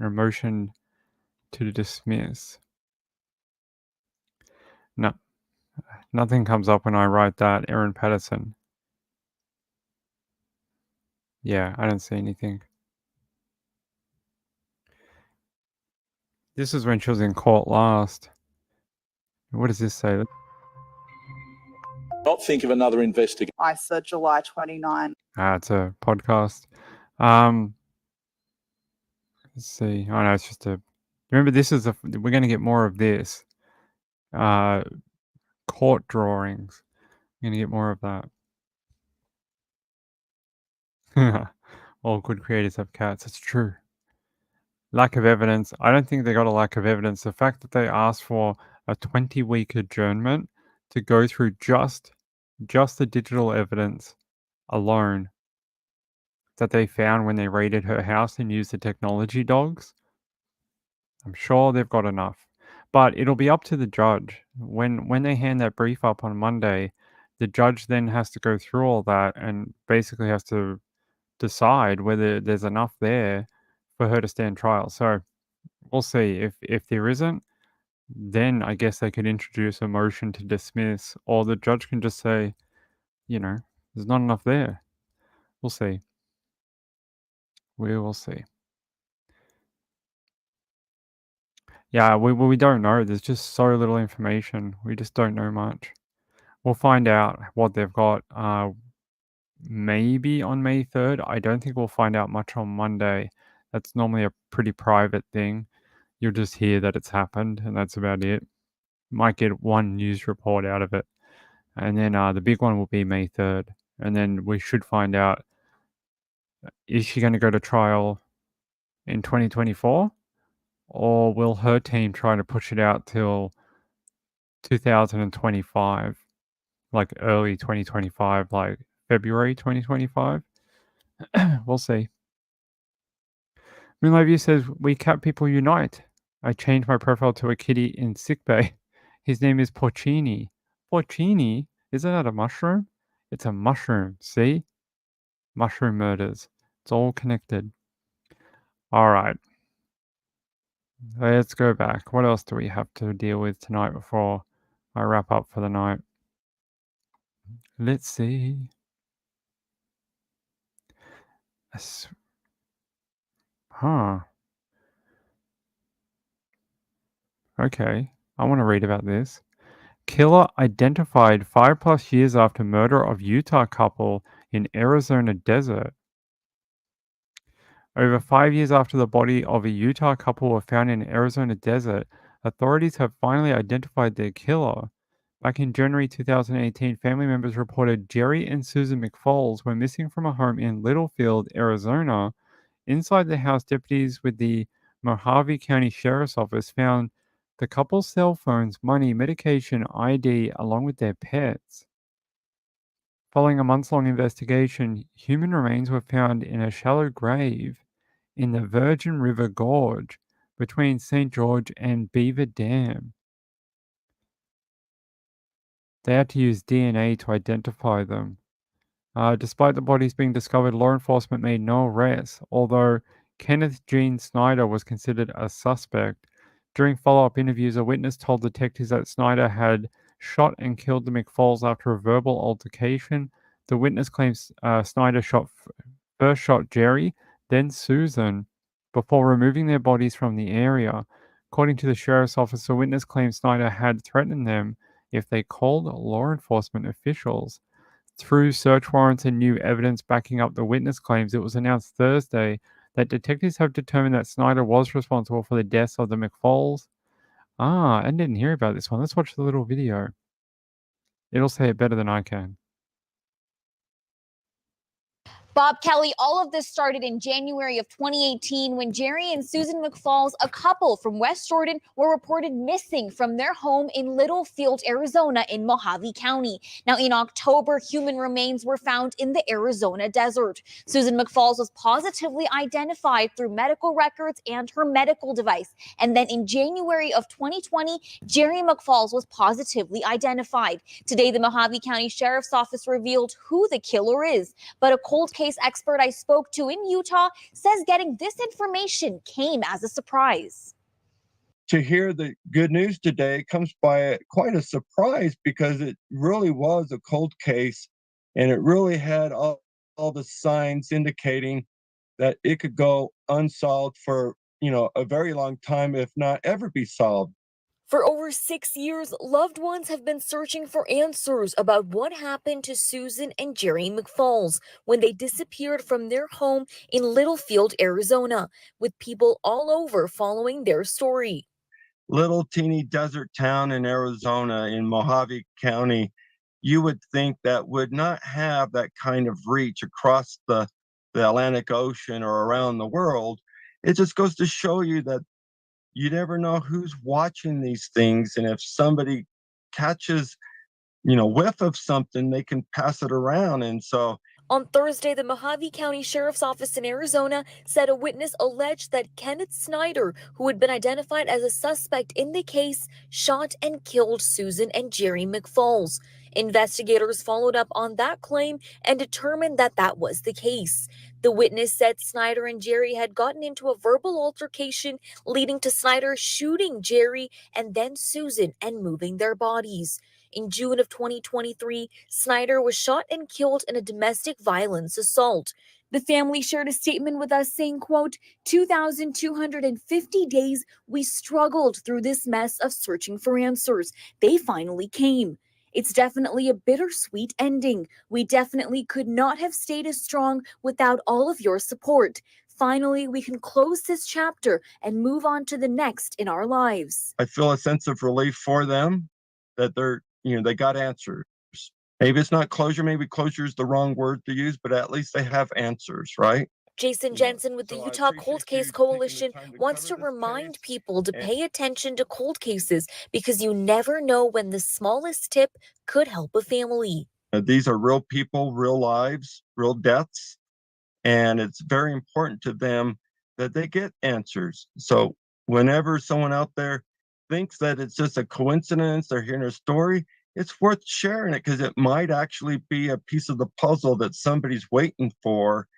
a motion to dismiss. No, nothing comes up when I write that, Aaron Patterson. Yeah, I don't see anything. This is when she was in court last. What does this say? Not think of another investigation. I said July 29. It's a podcast. Let's see. Oh no, it's just a. Remember, this is we're going to get more of this. Court drawings. We're going to get more of that. All good creators have cats. It's true. Lack of evidence. I don't think they got a lack of evidence. The fact that they asked for a 20-week adjournment to go through just the digital evidence alone that they found when they raided her house and used the technology dogs. I'm sure they've got enough. But it'll be up to the judge. When they hand that brief up on Monday, the judge then has to go through all that and basically has to decide whether there's enough there for her to stand trial. So we'll see. If there isn't, then I guess they could introduce a motion to dismiss, or the judge can just say, there's not enough there. We'll see. We will see. Yeah, we don't know. There's just so little information. We just don't know much. We'll find out what they've got maybe on May 3rd. I don't think we'll find out much on Monday. That's normally a pretty private thing. You'll just hear that it's happened, and that's about it. Might get one news report out of it. And then the big one will be May 3rd. And then we should find out, is she going to go to trial in 2024? Or will her team try to push it out till 2025? Like early 2025, like February 2025? We'll see. Moonlight View says, we cat people unite. I changed my profile to a kitty in sickbay. His name is Porcini. Porcini? Isn't that a mushroom? It's a mushroom, see? Mushroom murders. It's all connected. All right. Let's go back. What else do we have to deal with tonight before I wrap up for the night? Let's see. Huh. Okay. I want to read about this. Killer identified 5+ years after murder of Utah couple in Arizona desert. Over 5 years after the body of a Utah couple were found in Arizona desert, authorities have finally identified their killer. Back in January 2018, family members reported Jerry and Susan McFalls were missing from a home in Littlefield, Arizona. Inside the house, deputies with the Mojave County Sheriff's Office found the couple's cell phones, money, medication, ID, along with their pets. Following a months-long investigation, human remains were found in a shallow grave in the Virgin River Gorge between St. George and Beaver Dam. They had to use DNA to identify them. Despite the bodies being discovered, law enforcement made no arrests, although Kenneth Gene Snyder was considered a suspect. During follow-up interviews, a witness told detectives that Snyder had shot and killed the McFalls after a verbal altercation. The witness claims Snyder first shot Jerry, then Susan, before removing their bodies from the area. According to the sheriff's office, the witness claims Snyder had threatened them if they called law enforcement officials. Through search warrants and new evidence backing up the witness claims, it was announced Thursday that detectives have determined that Snyder was responsible for the deaths of the McFalls. I didn't hear about this one. Let's watch the little video. It'll say it better than I can. Bob Kelly, all of this started in January of 2018 when Jerry and Susan McFalls, a couple from West Jordan, were reported missing from their home in Littlefield, Arizona in Mojave County. Now, in October, human remains were found in the Arizona desert. Susan McFalls was positively identified through medical records and her medical device. And then in January of 2020, Jerry McFalls was positively identified. Today, the Mojave County Sheriff's Office revealed who the killer is, but a cold case expert I spoke to in Utah says getting this information came as a surprise. To hear the good news today comes by quite a surprise because it really was a cold case and it really had all the signs indicating that it could go unsolved for, a very long time, if not ever be solved. For over 6 years, loved ones have been searching for answers about what happened to Susan and Jerry McFalls when they disappeared from their home in Littlefield, Arizona, with people all over following their story. Little teeny desert town in Arizona in Mojave County, you would think that would not have that kind of reach across the Atlantic Ocean or around the world. It just goes to show you that you never know who's watching these things. And if somebody catches whiff of something, they can pass it around. And so On Thursday, the Mojave County Sheriff's Office in Arizona said a witness alleged that Kenneth Snyder, who had been identified as a suspect in the case, shot and killed Susan and Jerry McFalls. Investigators followed up on that claim and determined that that was the case. The witness said Snyder and Jerry had gotten into a verbal altercation, leading to Snyder shooting Jerry and then Susan and moving their bodies. In June of 2023, Snyder was shot and killed in a domestic violence assault. The family shared a statement with us saying, quote, 2,250 days we struggled through this mess of searching for answers. They finally came. It's definitely a bittersweet ending. We definitely could not have stayed as strong without all of your support. Finally, we can close this chapter and move on to the next in our lives. I feel a sense of relief for them that they got answers. Maybe it's not closure, maybe closure is the wrong word to use, but at least they have answers, right? Jason Jensen with the Utah Cold Case Coalition wants to remind people to pay attention to cold cases because you never know when the smallest tip could help a family. These are real people, real lives, real deaths, and it's very important to them that they get answers. So whenever someone out there thinks that it's just a coincidence, they're hearing a story, it's worth sharing it because it might actually be a piece of the puzzle that somebody's waiting for.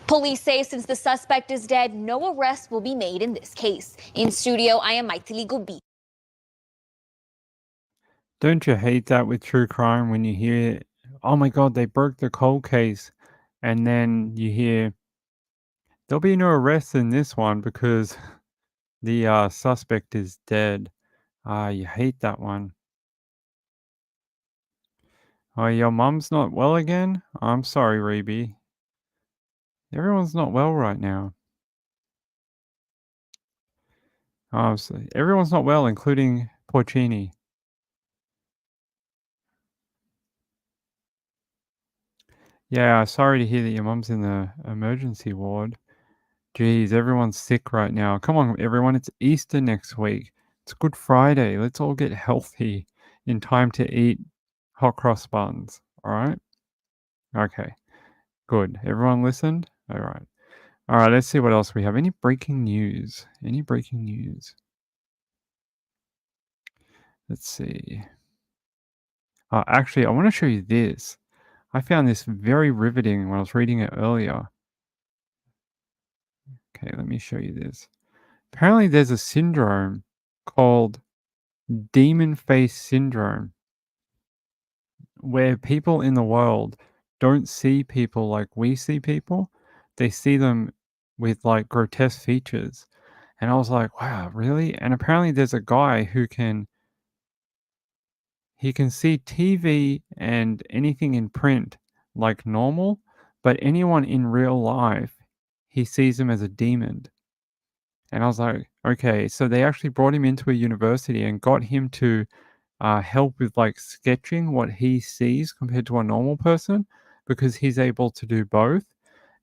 Police say since the suspect is dead, no arrest will be made in this case. In studio, I am Maithili Gobi. Don't you hate that with true crime when you hear, oh my God, they broke the cold case, and then you hear, there'll be no arrest in this one because the suspect is dead. You hate that one. Oh, your mum's not well again? I'm sorry, Reby. Everyone's not well right now. Oh, so everyone's not well, including Porcini. Yeah, sorry to hear that your mum's in the emergency ward. Geez, everyone's sick right now. Come on, everyone. It's Easter next week. It's Good Friday. Let's all get healthy in time to eat hot cross buns. All right? Okay. Good. Everyone listened? All right. All right, let's see what else we have. Any breaking news? Any breaking news? Let's see. Actually, I want to show you this. I found this very riveting when I was reading it earlier. Okay, let me show you this. Apparently, there's a syndrome called demon face syndrome, where people in the world don't see people like we see people. They see them with like grotesque features. And I was like, wow, really? And apparently there's a guy who can see TV and anything in print like normal, but anyone in real life, he sees them as a demon. And I was like, okay, so they actually brought him into a university and got him to help with like sketching what he sees compared to a normal person, because he's able to do both.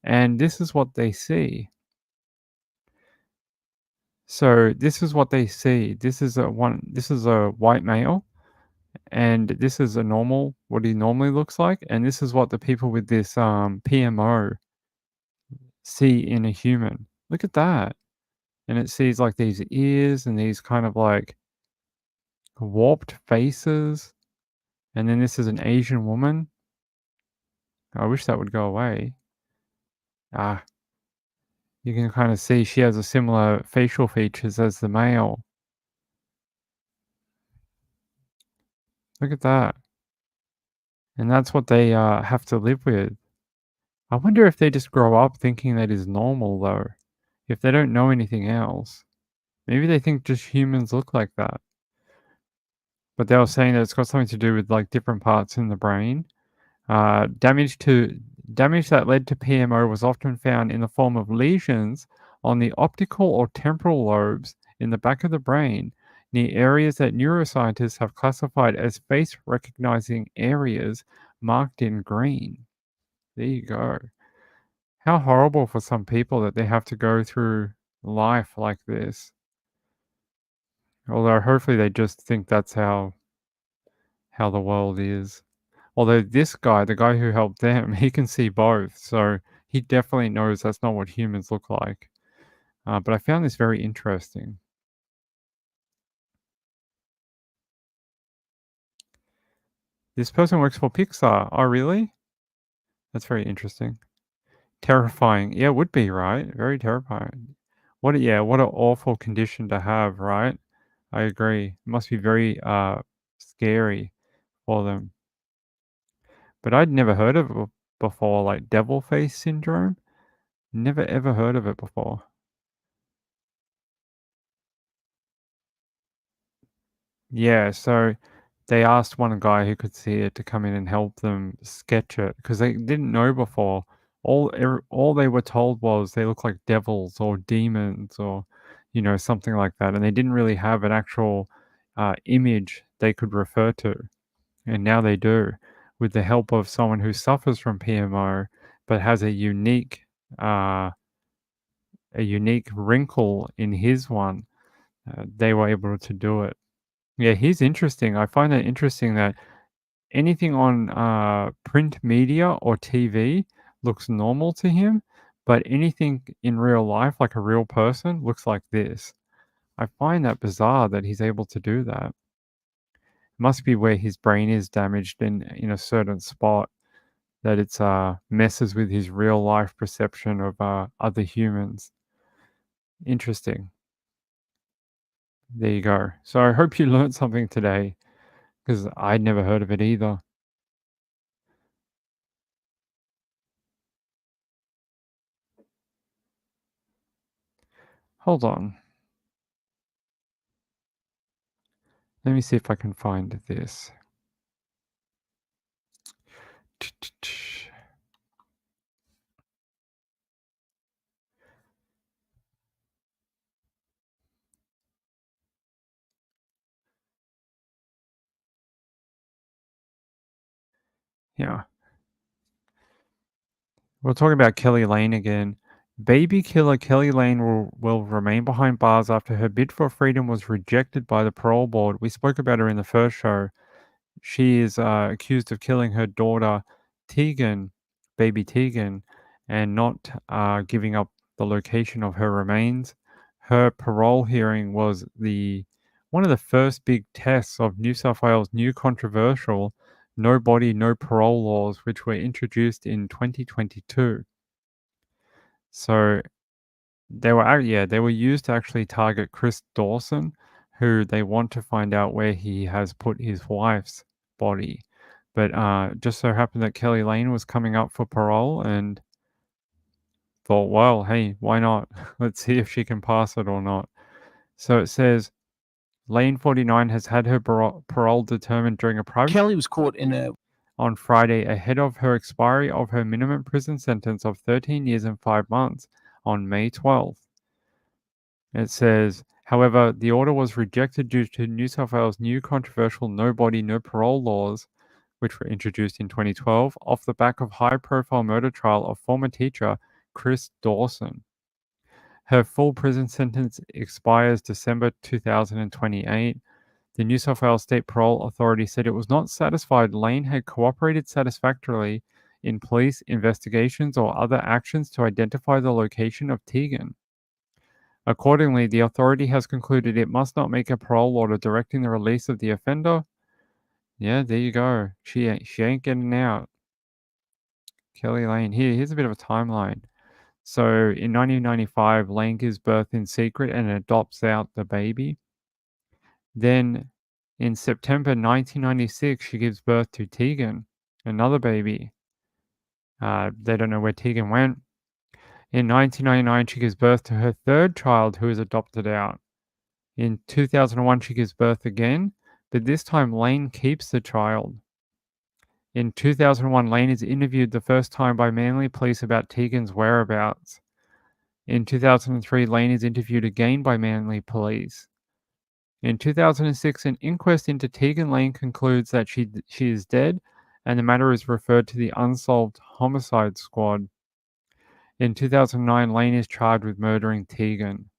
And this is what they see. So this is what they see. This is a white male, and this is what he normally looks like, and this is what the people with this PMO see in a human. Look at that. And it sees like these ears and these kind of like warped faces. And then this is an Asian woman. I wish that would go away. You can kind of see she has a similar facial features as the male. Look at that. And that's what they have to live with. I wonder if they just grow up thinking that is normal, though. If they don't know anything else. Maybe they think just humans look like that. But they were saying that it's got something to do with like different parts in the brain. Damage that led to PMO was often found in the form of lesions on the optical or temporal lobes in the back of the brain, near areas that neuroscientists have classified as face recognizing areas marked in green. There you go. How horrible for some people that they have to go through life like this. Although hopefully they just think that's how how the world is. Although this guy, the guy who helped them, he can see both. So he definitely knows that's not what humans look like. But I found this very interesting. This person works for Pixar. Oh, really? That's very interesting. Terrifying. Yeah, it would be, right? Very terrifying. What an awful condition to have, right? I agree. It must be very scary for them. But I'd never heard of it before, like devil face syndrome. Never ever heard of it before. Yeah, so they asked one guy who could see it to come in and help them sketch it because they didn't know before. All they were told was they look like devils or demons or something like that, and they didn't really have an actual image they could refer to. And now they do, with the help of someone who suffers from PMO but has a unique wrinkle in his one. They were able to do it. Yeah, he's interesting. I find it interesting that anything on print media or TV looks normal to him, but anything in real life, like a real person, looks like this. I find that bizarre that he's able to do that. Must be where his brain is damaged in a certain spot that it's messes with his real life perception of other humans. Interesting. There you go. So I hope you learned something today because I'd never heard of it either. Hold on. Let me see if I can find this. Yeah. We're talking about Kelly Lane again. Baby killer Kelly Lane will remain behind bars after her bid for freedom was rejected by the parole board. We spoke about her in the first show. She is accused of killing her daughter, Tegan, baby Tegan, and not giving up the location of her remains. Her parole hearing was one of the first big tests of New South Wales' new controversial no body, no parole laws, which were introduced in 2022. So they were used to actually target Chris Dawson, who they want to find out where he has put his wife's body. But just so happened that Kelly Lane was coming up for parole and thought, well, hey, why not? Let's see if she can pass it or not. So it says Lane 49 has had her parole determined during a private... Kelly was caught in a... on Friday ahead of her expiry of her minimum prison sentence of 13 years and 5 months on May 12th. It says, however, the order was rejected due to New South Wales' new controversial no body, no parole laws, which were introduced in 2012 off the back of high-profile murder trial of former teacher Chris Dawson. Her full prison sentence expires December 2028. The New South Wales State Parole Authority said it was not satisfied Lane had cooperated satisfactorily in police investigations or other actions to identify the location of Tegan. Accordingly, the authority has concluded it must not make a parole order directing the release of the offender. Yeah, there you go. She ain't getting out. Kelly Lane. Here's a bit of a timeline. So in 1995, Lane gives birth in secret and adopts out the baby. Then in September 1996, she gives birth to Tegan, another baby. They don't know where Tegan went. In 1999, she gives birth to her third child, who is adopted out. In 2001, she gives birth again, but this time Lane keeps the child. In 2001, Lane is interviewed the first time by Manly police about Tegan's whereabouts. In 2003, Lane is interviewed again by Manly police. In 2006, an inquest into Tegan Lane concludes that she is dead, and the matter is referred to the Unsolved Homicide Squad. In 2009, Lane is charged with murdering Tegan.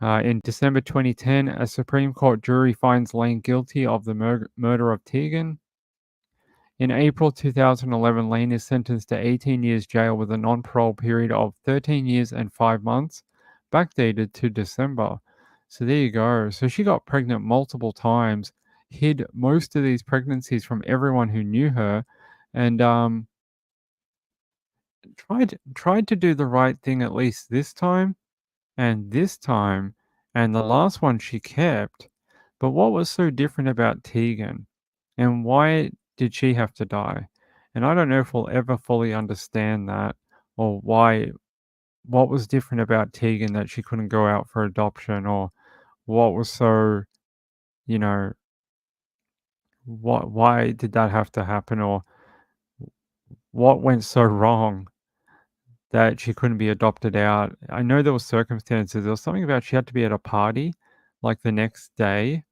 In December 2010, a Supreme Court jury finds Lane guilty of the murder of Tegan. In April 2011, Lane is sentenced to 18 years jail with a non-parole period of 13 years and 5 months, backdated to December. So there you go. So she got pregnant multiple times, hid most of these pregnancies from everyone who knew her, and tried to do the right thing at least this time, and the last one she kept. But what was so different about Tegan, and why did she have to die? And I don't know if we'll ever fully understand that, or what was different about Tegan that she couldn't go out for adoption, or what was so, you know, why did that have to happen, or what went so wrong that she couldn't be adopted out. I know there were circumstances. There was something about she had to be at a party like the next day,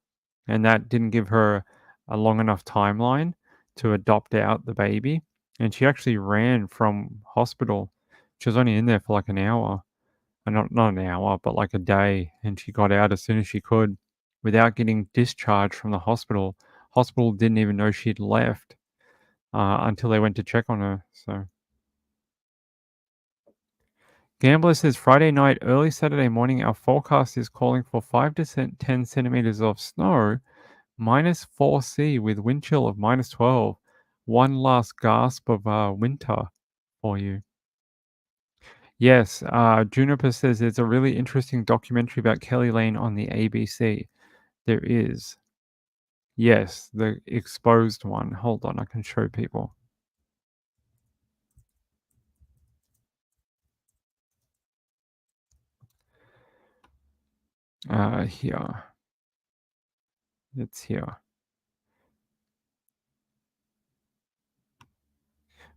and that didn't give her a long enough timeline to adopt out the baby. And she actually ran from hospital. She was only in there for like an hour. Not an hour, but like a day. And she got out as soon as she could without getting discharged from the hospital. Hospital didn't even know she'd left until they went to check on her. So. Gambler says Friday night, early Saturday morning, our forecast is calling for 5 to 10 centimeters of snow, minus 4C with wind chill of minus 12. One last gasp of winter for you. Yes, Juniper says there's a really interesting documentary about Kelly Lane on the ABC. There is. Yes, the exposed one. Hold on, I can show people. Here. It's here.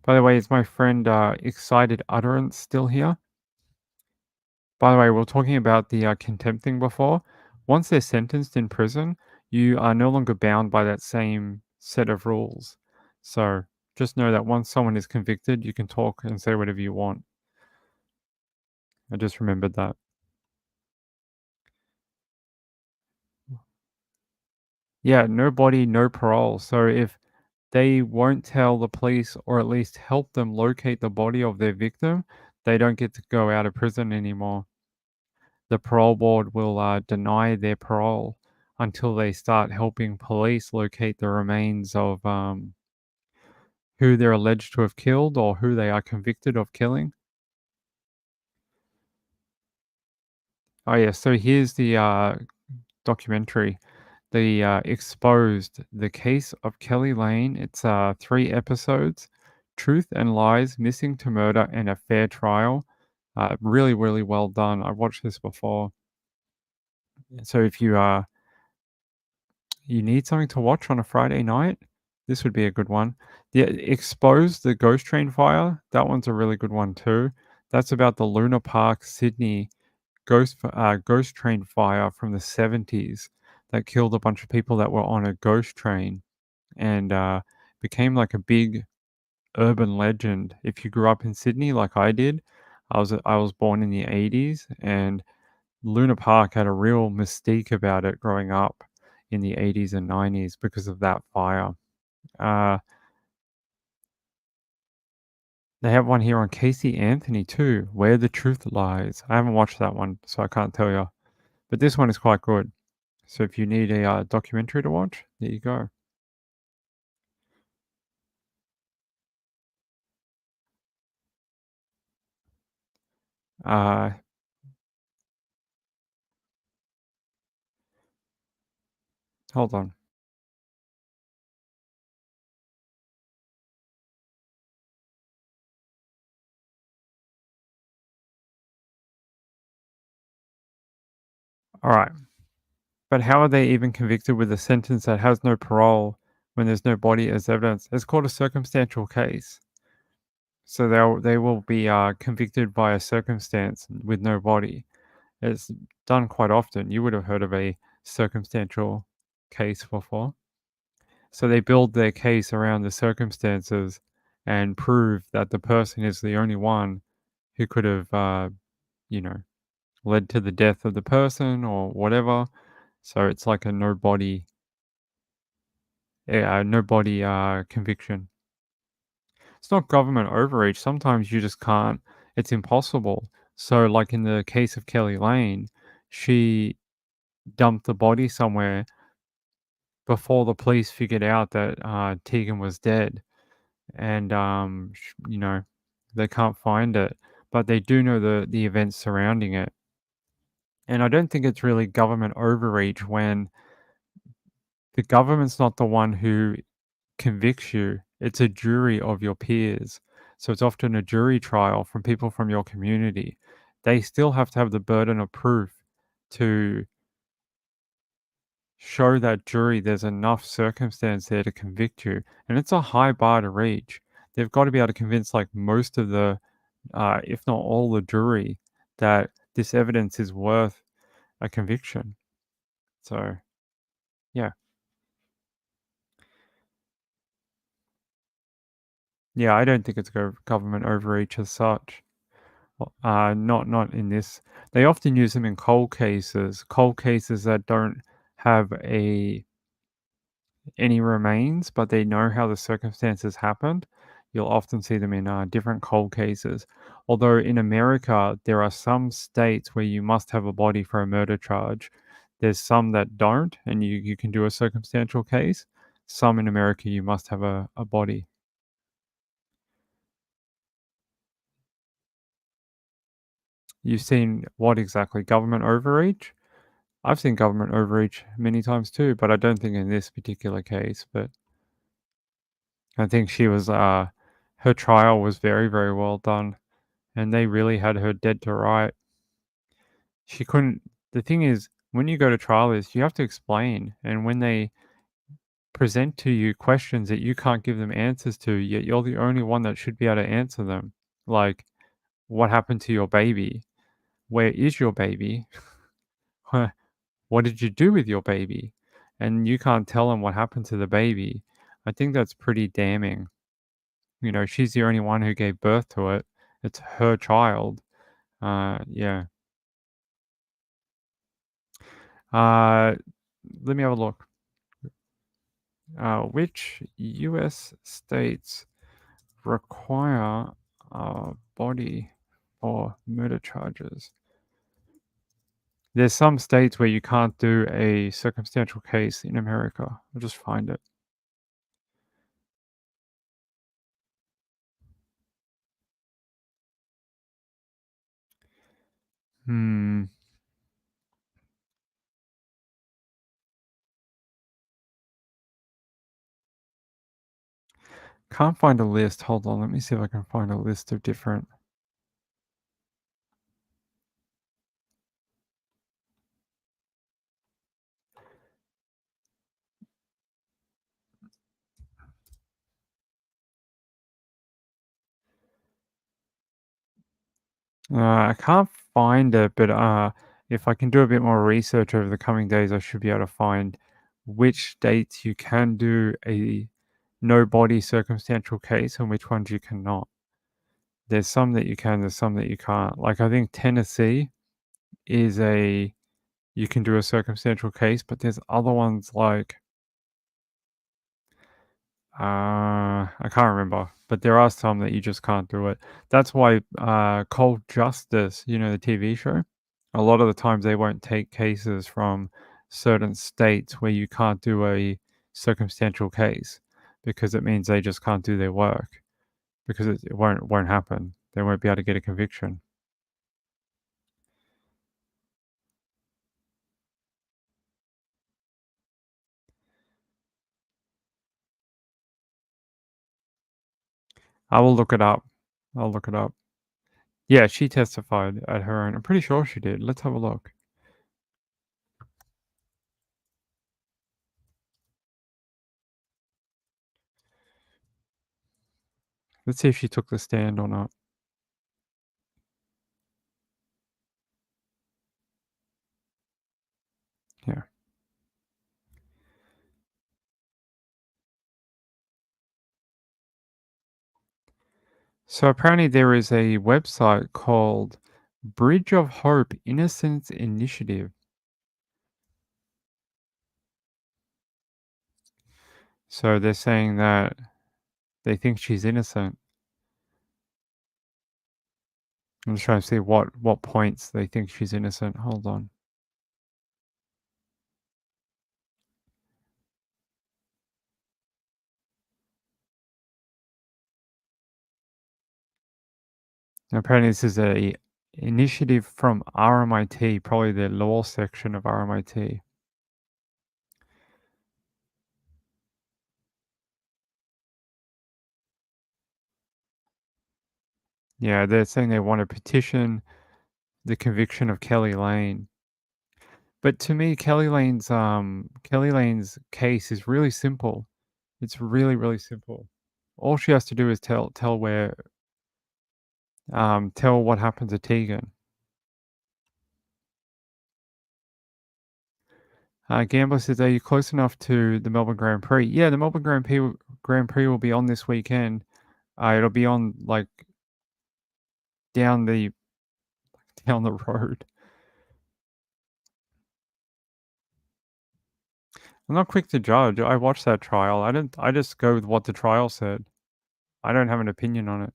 By the way, is my friend Excited Utterance still here? By the way, we were talking about the contempt thing before. Once they're sentenced in prison, you are no longer bound by that same set of rules. So just know that once someone is convicted, you can talk and say whatever you want. I just remembered that. Yeah, no body, no parole. So if they won't tell the police or at least help them locate the body of their victim, they don't get to go out of prison anymore. The parole board will deny their parole until they start helping police locate the remains of who they're alleged to have killed or who they are convicted of killing. Oh yeah, so here's the documentary. The exposed the case of Kelly Lane. It's 3 episodes: Truth and Lies, Missing to Murder, and A Fair Trial. Really, really well done. I've watched this before. So if you need something to watch on a Friday night, this would be a good one. The Exposed, the Ghost Train Fire. That one's a really good one too. That's about the Luna Park, Sydney ghost train fire from the 70s that killed a bunch of people that were on a ghost train, and became like a big urban legend. If you grew up in Sydney like I did, I was born in the 80s, and Luna Park had a real mystique about it growing up in the 80s and 90s because of that fire. They have one here on Casey Anthony too, Where the Truth Lies. I haven't watched that one, so I can't tell you. But this one is quite good. So if you need a documentary to watch, there you go. Hold on. All right. But how are they even convicted with a sentence that has no parole when there's no body as evidence? It's called a circumstantial case. So they will be convicted by a circumstance with no body. It's done quite often. You would have heard of a circumstantial case before. So they build their case around the circumstances and prove that the person is the only one who could have, led to the death of the person or whatever. So it's like a no body conviction. It's not government overreach. Sometimes you just can't. It's impossible. So, like in the case of Kelly Lane, she dumped the body somewhere before the police figured out that Tegan was dead, and they can't find it, but they do know the events surrounding it. And I don't think it's really government overreach when the government's not the one who convicts you, it's a jury of your peers. So it's often a jury trial from people from your community. They still have to have the burden of proof to show that jury there's enough circumstance there to convict you. And it's a high bar to reach. They've got to be able to convince like most of the, if not all the jury, that this evidence is worth a conviction. So, yeah. Yeah, I don't think it's government overreach as such. Not in this. They often use them in cold cases that don't have any remains, but they know how the circumstances happened. You'll often see them in different cold cases. Although in America, there are some states where you must have a body for a murder charge. There's some that don't, and you can do a circumstantial case. Some in America, you must have a body. You've seen what exactly? Government overreach? I've seen government overreach many times too, but I don't think in this particular case. But I think she was, her trial was very, very well done, and they really had her dead to right. She couldn't. The thing is, when you go to trial, is you have to explain, and when they present to you questions that you can't give them answers to, yet you're the only one that should be able to answer them, like, what happened to your baby? Where is your baby? What did you do with your baby? And you can't tell them what happened to the baby. I think that's pretty damning. You know, she's the only one who gave birth to it. It's her child. Yeah. Let me have a look. Which U.S. states require a body for murder charges? There's some states where you can't do a circumstantial case in America. I'll just find it. Can't find a list. Hold on. Let me see if I can find a list of different. I can't find it, but if I can do a bit more research over the coming days, I should be able to find which states you can do a no body circumstantial case and which ones you cannot. There's some that you can, there's some that you can't. Like I think Tennessee is you can do a circumstantial case, but there's other ones like I can't remember, but there are some that you just can't do it. That's why Cold Justice, you know, the TV show, a lot of the times they won't take cases from certain states where you can't do a circumstantial case because it means they just can't do their work because it won't happen. They won't be able to get a conviction. I will look it up. I'll look it up. Yeah, she testified at her own. I'm pretty sure she did. Let's have a look. Let's see if she took the stand or not. Yeah. So apparently there is a website called Bridge of Hope Innocence Initiative. So they're saying that they think she's innocent. I'm just trying to see what points they think she's innocent. Hold on. Apparently this is a initiative from RMIT, probably the law section of RMIT. Yeah, they're saying they want to petition the conviction of Kelly Lane. But to me, Kelly Lane's case is really simple. It's really, really simple. All she has to do is tell what happened to Tegan. Gambler says, "Are you close enough to the Melbourne Grand Prix?" Yeah, the Melbourne Grand Prix will be on this weekend. It'll be on like down the road. I'm not quick to judge. I watched that trial. I just go with what the trial said. I don't have an opinion on it.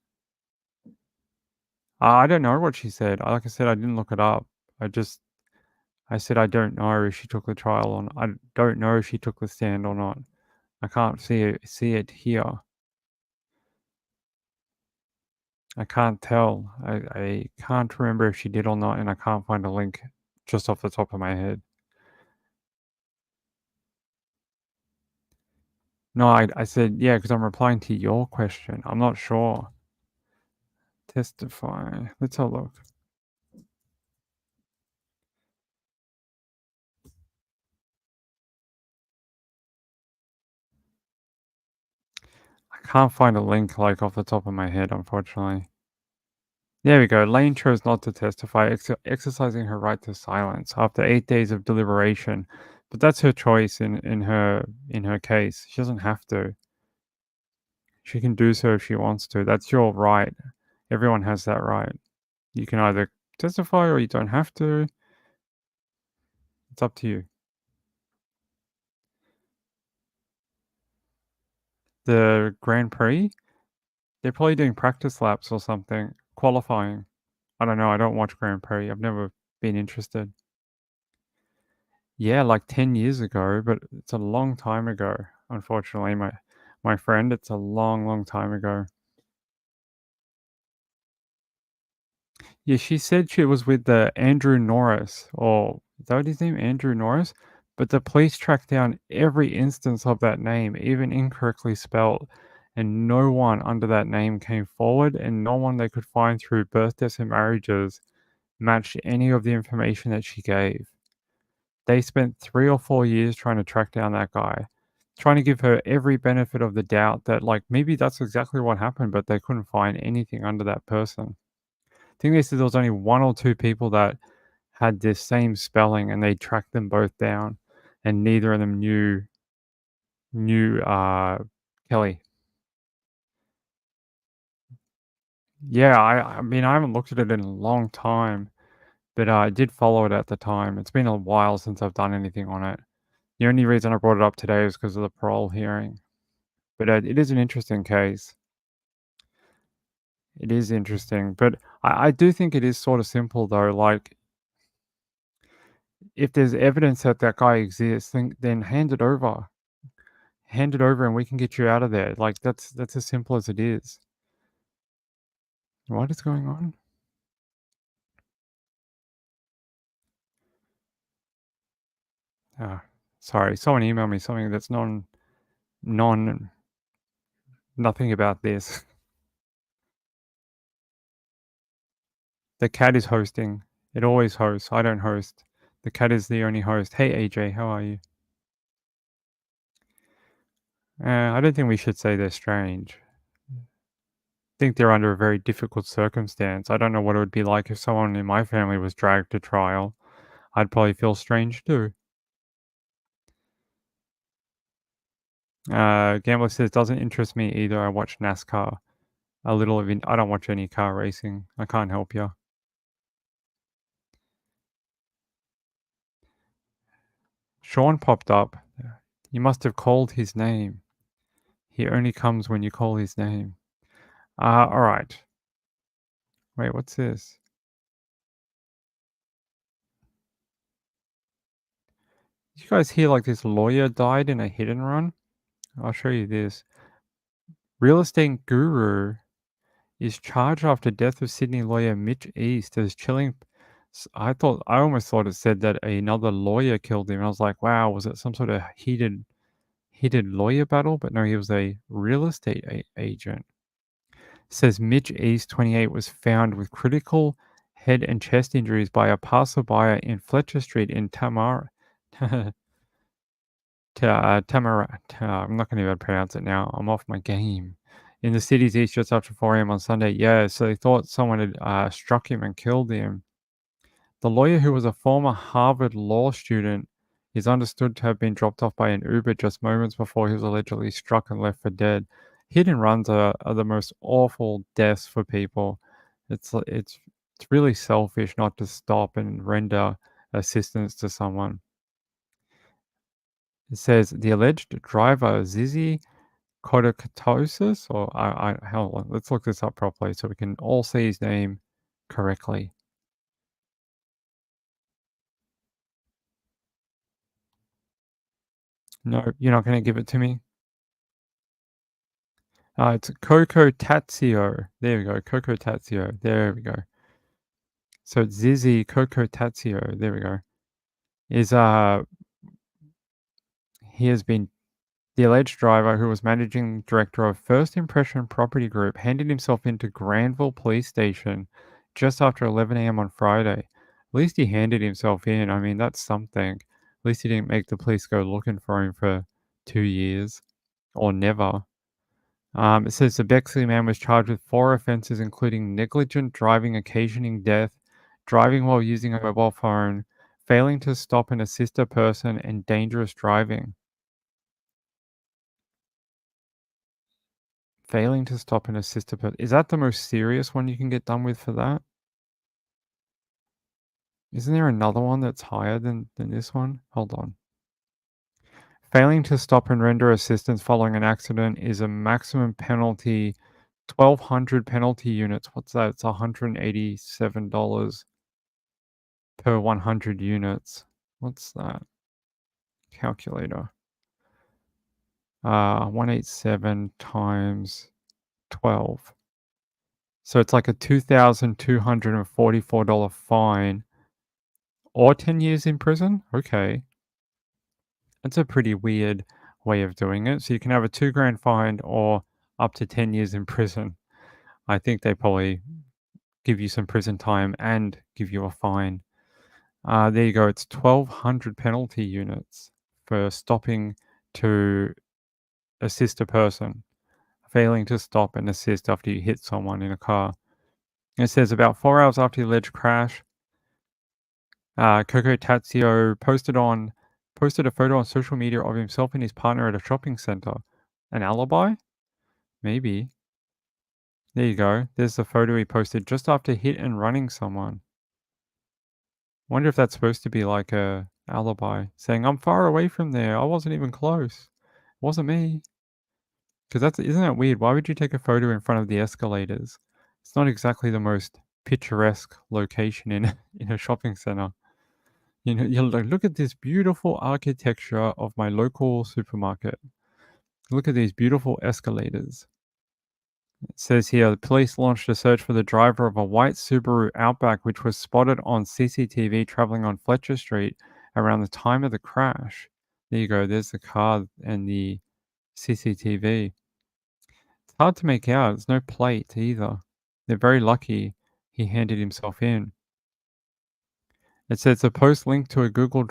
I don't know what she said. Like I said, I didn't look it up. I said I don't know if she took the trial on. I don't know if she took the stand or not. I can't see it here. I can't tell. I can't remember if she did or not, and I can't find a link just off the top of my head. No, I said, yeah, because I'm replying to your question. I'm not sure. Testify. Let's have a look. I can't find a link like off the top of my head, unfortunately. There we go. Lane chose not to testify, exercising her right to silence after 8 days of deliberation. But that's her choice in her case. She doesn't have to. She can do so if she wants to. That's your right. Everyone has that right. You can either testify or you don't have to. It's up to you. The Grand Prix, they're probably doing practice laps or something, qualifying. I don't know. I don't watch Grand Prix. I've never been interested. Yeah, like 10 years ago, but it's a long time ago. Unfortunately, my friend, it's a long, long time ago. Yeah, she said she was with the Andrew Norris, or is that what his name? Andrew Norris? But the police tracked down every instance of that name, even incorrectly spelled, and no one under that name came forward, and no one they could find through birth, deaths, and marriages matched any of the information that she gave. They spent 3 or 4 years trying to track down that guy, trying to give her every benefit of the doubt that, like, maybe that's exactly what happened, but they couldn't find anything under that person. I think they said there was only 1 or 2 people that had this same spelling, and they tracked them both down, and neither of them knew Kelly. Yeah, I mean, I haven't looked at it in a long time, but I did follow it at the time. It's been a while since I've done anything on it. The only reason I brought it up today is because of the parole hearing. But it is an interesting case. It is interesting, but I do think it is sort of simple though. Like, if there's evidence that that guy exists, then hand it over. Hand it over, and we can get you out of there. Like, that's as simple as it is. What is going on? Ah, sorry. Someone emailed me something that's nothing about this. The cat is hosting. It always hosts. I don't host. The cat is the only host. Hey, AJ, how are you? I don't think we should say they're strange. I think they're under a very difficult circumstance. I don't know what it would be like if someone in my family was dragged to trial. I'd probably feel strange too. Gambler says, doesn't interest me either. I watch NASCAR. A little of it. I don't watch any car racing. I can't help you. Sean popped up. You must have called his name. He only comes when you call his name. All right. Wait, what's this? Did you guys hear like this lawyer died in a hit and run? I'll show you this. Real estate guru is charged after death of Sydney lawyer Mitch East as chilling. I almost thought it said that another lawyer killed him. I was like, wow, was it some sort of heated lawyer battle? But no, he was a real estate agent. It says Mitch East, 28, was found with critical head and chest injuries by a passerby in Fletcher Street in Tamara. I'm not going to be able to pronounce it now. I'm off my game. In the city's east just after 4 a.m. on Sunday. Yeah, so they thought someone had struck him and killed him. The lawyer, who was a former Harvard law student, is understood to have been dropped off by an Uber just moments before he was allegedly struck and left for dead. Hit and runs are the most awful deaths for people. It's really selfish not to stop and render assistance to someone. It says the alleged driver, Zizi Kodakatosis, or hold on, let's look this up properly so we can all see his name correctly. No, you're not going to give it to me? It's Coco Tazio. There we go, Coco Tazio. There we go. So it's Zizi Coco Tazio. There we go. He has been the alleged driver, who was managing director of First Impression Property Group, handed himself into Granville Police Station just after 11 a.m. on Friday. At least he handed himself in. I mean, that's something. At least he didn't make the police go looking for him for 2 years or never. It says the Bexley man was charged with 4 offenses, including negligent driving occasioning death, driving while using a mobile phone, failing to stop and assist a person, and dangerous driving. Failing to stop and assist a person. Is that the most serious one you can get done with for that? Isn't there another one that's higher than this one? Hold on. Failing to stop and render assistance following an accident is a maximum penalty, 1,200 penalty units. What's that? It's $187 per 100 units. What's that? Calculator. 187 times 12. So it's like a $2,244 fine or 10 years in prison? Okay. That's a pretty weird way of doing it. So you can have a $2,000 fine or up to 10 years in prison. I think they probably give you some prison time and give you a fine. There you go. It's 1,200 penalty units for stopping to assist a person, failing to stop and assist after you hit someone in a car. It says about 4 hours after the alleged crash, Coco Tazio posted a photo on social media of himself and his partner at a shopping center. An alibi? Maybe. There you go. There's the photo he posted just after hit and running someone. Wonder if that's supposed to be like a alibi, saying I'm far away from there. I wasn't even close. It wasn't me. Because isn't that weird? Why would you take a photo in front of the escalators? It's not exactly the most picturesque location in a shopping center. You know, you're like, look at this beautiful architecture of my local supermarket. Look at these beautiful escalators. It says here, the police launched a search for the driver of a white Subaru Outback, which was spotted on CCTV traveling on Fletcher Street around the time of the crash. There you go. There's the car and the CCTV. It's hard to make out. There's no plate either. They're very lucky he handed himself in. It says a post linked to a Google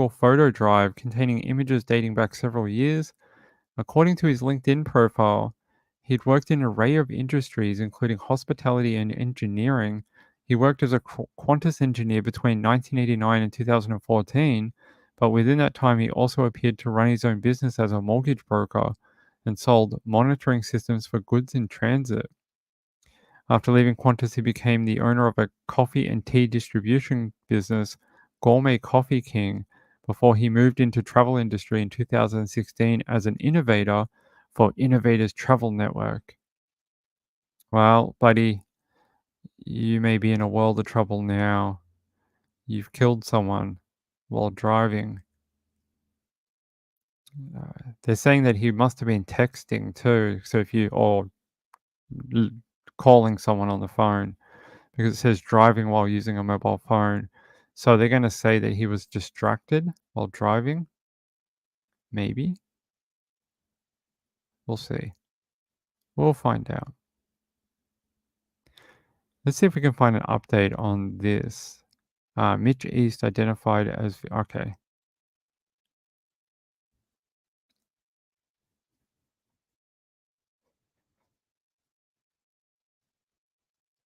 Photo Drive containing images dating back several years. According to his LinkedIn profile, he'd worked in an array of industries, including hospitality and engineering. He worked as a Qantas engineer between 1989 and 2014, but within that time he also appeared to run his own business as a mortgage broker and sold monitoring systems for goods in transit. After leaving Qantas, he became the owner of a coffee and tea distribution business, Gourmet Coffee King, before he moved into travel industry in 2016 as an innovator for Innovators Travel Network. Well, buddy, you may be in a world of trouble now. You've killed someone while driving. They're saying that he must have been texting too. So if you, or calling someone on the phone, because it says driving while using a mobile phone. So they're going to say that he was distracted while driving. Maybe. We'll see. We'll find out. Let's see if we can find an update on this. Mitch East identified as... Okay.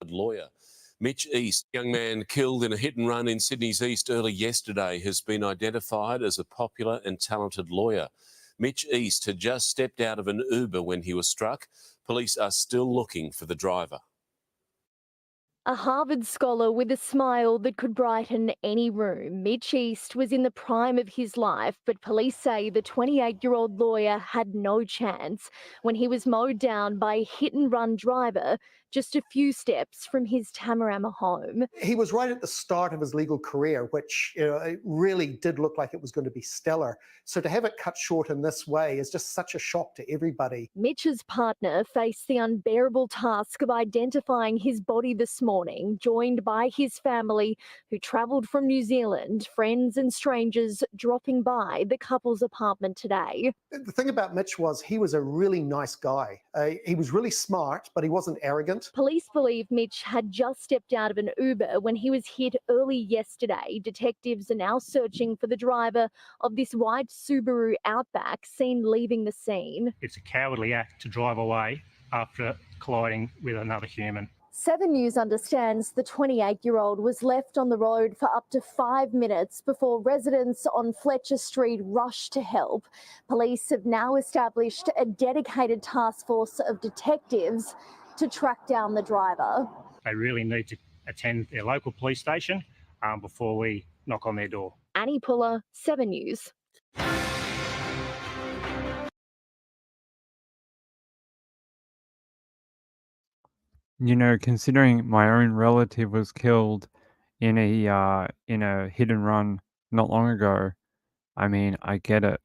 Lawyer. Mitch East, young man killed in a hit and run in Sydney's East early yesterday, has been identified as a popular and talented lawyer. Mitch East had just stepped out of an Uber when he was struck. Police are still looking for the driver. A Harvard scholar with a smile that could brighten any room, Mitch East was in the prime of his life, but police say the 28-year-old lawyer had no chance when he was mowed down by a hit-and-run driver just a few steps from his Tamarama home. He was right at the start of his legal career, which it really did look like it was going to be stellar. So to have it cut short in this way is just such a shock to everybody. Mitch's partner faced the unbearable task of identifying his body this morning, joined by his family who travelled from New Zealand, friends and strangers dropping by the couple's apartment today. The thing about Mitch was he was a really nice guy. He was really smart, but he wasn't arrogant. Police believe Mitch had just stepped out of an Uber when he was hit early yesterday. Detectives are now searching for the driver of this white Subaru Outback seen leaving the scene. It's a cowardly act to drive away after colliding with another human. 7 News understands the 28-year-old was left on the road for up to 5 minutes before residents on Fletcher Street rushed to help. Police have now established a dedicated task force of detectives to track down the driver. They really need to attend their local police station before we knock on their door. Annie Puller, 7 News. You know, considering my own relative was killed in a hit and run not long ago, I mean, I get it.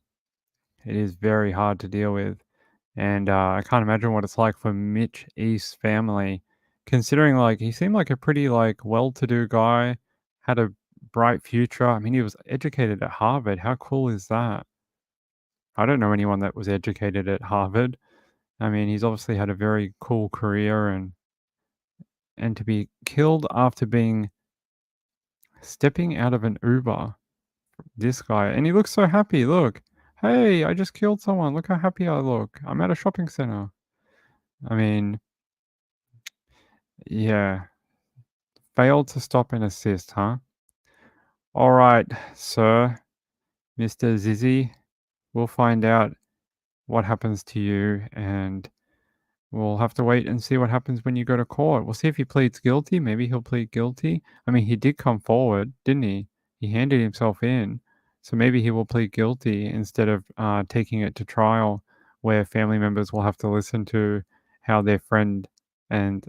It is very hard to deal with. And I can't imagine what it's like for Mitch East's family, considering like he seemed like a pretty like well-to-do guy, had a bright future. I mean, he was educated at Harvard. How cool is that? I don't know anyone that was educated at Harvard. I mean, he's obviously had a very cool career, and to be killed after stepping out of an Uber, this guy, and he looks so happy. Look. Hey, I just killed someone. Look how happy I look. I'm at a shopping center. I mean, yeah. Failed to stop and assist, huh? All right, sir. Mr. Zizzy, we'll find out what happens to you, and we'll have to wait and see what happens when you go to court. We'll see if he pleads guilty. Maybe he'll plead guilty. I mean, he did come forward, didn't he? He handed himself in. So maybe he will plead guilty instead of taking it to trial, where family members will have to listen to how their friend and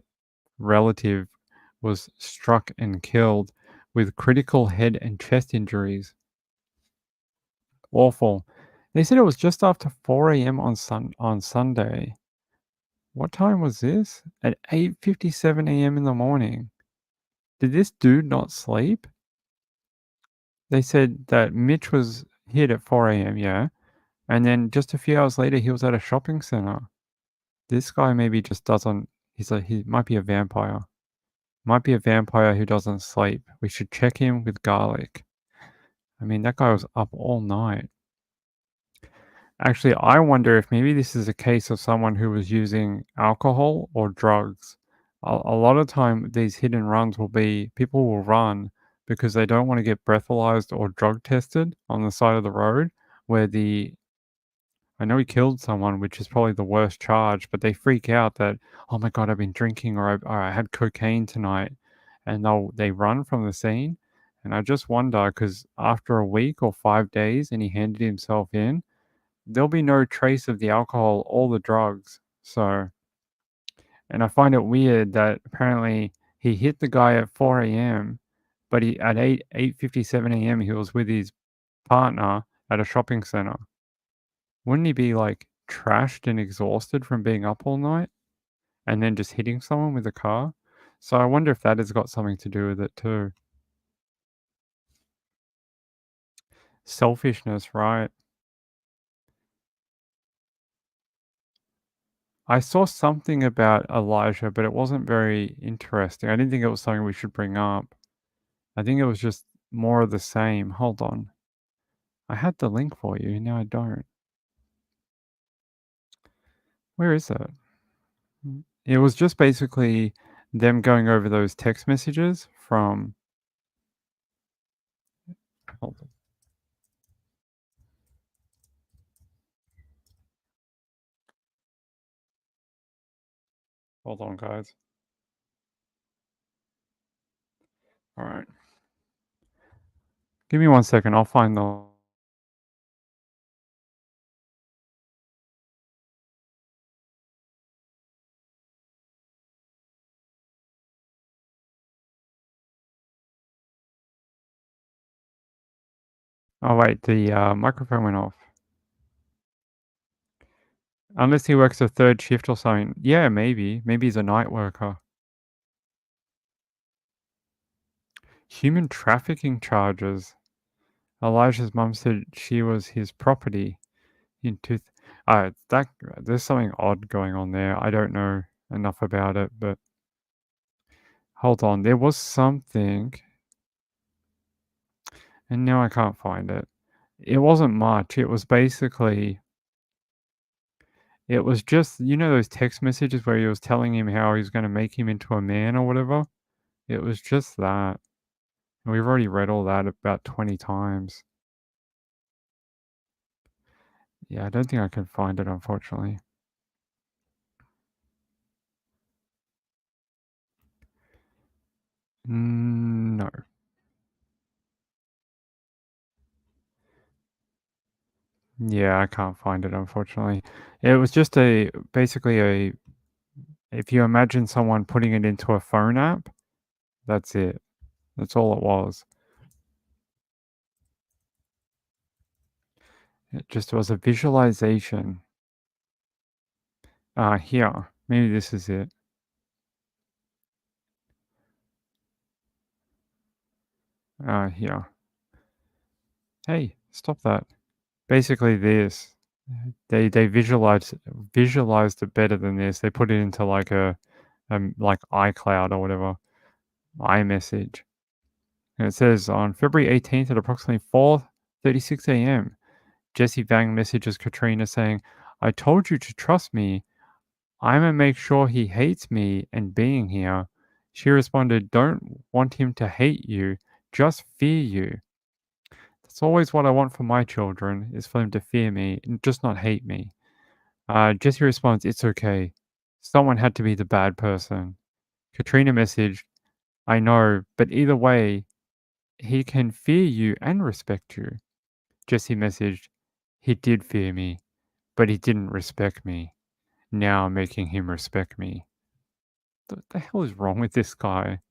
relative was struck and killed with critical head and chest injuries. Awful. They said it was just after 4 a.m. on Sunday. What time was this? At 8:57 a.m. in the morning. Did this dude not sleep? They said that Mitch was hit at 4 a.m., yeah? And then just a few hours later, he was at a shopping center. This guy maybe just doesn't... he might be a vampire. Might be a vampire who doesn't sleep. We should check him with garlic. I mean, that guy was up all night. Actually, I wonder if maybe this is a case of someone who was using alcohol or drugs. A lot of time, these hit and runs will be... People will run because they don't want to get breathalyzed or drug tested on the side of the road, where I know he killed someone, which is probably the worst charge, but they freak out that, oh my God, I've been drinking, or I had cocaine tonight, and they run from the scene. And I just wonder, because after a week or 5 days and he handed himself in, there'll be no trace of the alcohol or the drugs. So, and I find it weird that apparently he hit the guy at 4 a.m., but he at 8:57 a.m. he was with his partner at a shopping center. Wouldn't he be like trashed and exhausted from being up all night and then just hitting someone with a car? So I wonder if that has got something to do with it too. Selfishness, right? I saw something about Elijah, but it wasn't very interesting. I didn't think it was something we should bring up. I think it was just more of the same. Hold on. I had the link for you, now I don't. Where is it? It was just basically them going over those text messages from. Hold on. Hold on, guys. All right. Give me 1 second. I'll find the. Oh, wait. The microphone went off. Unless he works a third shift or something. Yeah, maybe. Maybe he's a night worker. Human trafficking charges. Elijah's mum said she was his property in there's something odd going on there. I don't know enough about it, but hold on. There was something, and now I can't find it. It wasn't much. It was basically, it was just, those text messages where he was telling him how he's going to make him into a man or whatever. It was just that. And we've already read all that about 20 times. Yeah, I don't think I can find it, unfortunately. No. Yeah, I can't find it, unfortunately. It was just basically if you imagine someone putting it into a phone app, that's it. That's all it was. It just was a visualization. Here. Maybe this is it. Here. Hey, stop that. Basically this. They visualized it better than this. They put it into like like iCloud or whatever. iMessage. And it says on February 18th at approximately 4:36 a.m. Jesse Vang messages Katrina saying, "I told you to trust me. I'm gonna make sure he hates me and being here." She responded, "Don't want him to hate you, just fear you. That's always what I want for my children, is for them to fear me and just not hate me." Jesse responds, "It's okay. Someone had to be the bad person." Katrina messaged, "I know, but either way, he can fear you and respect you." Jesse messaged, "He did fear me, but he didn't respect me. Now I'm making him respect me." What the hell is wrong with this guy?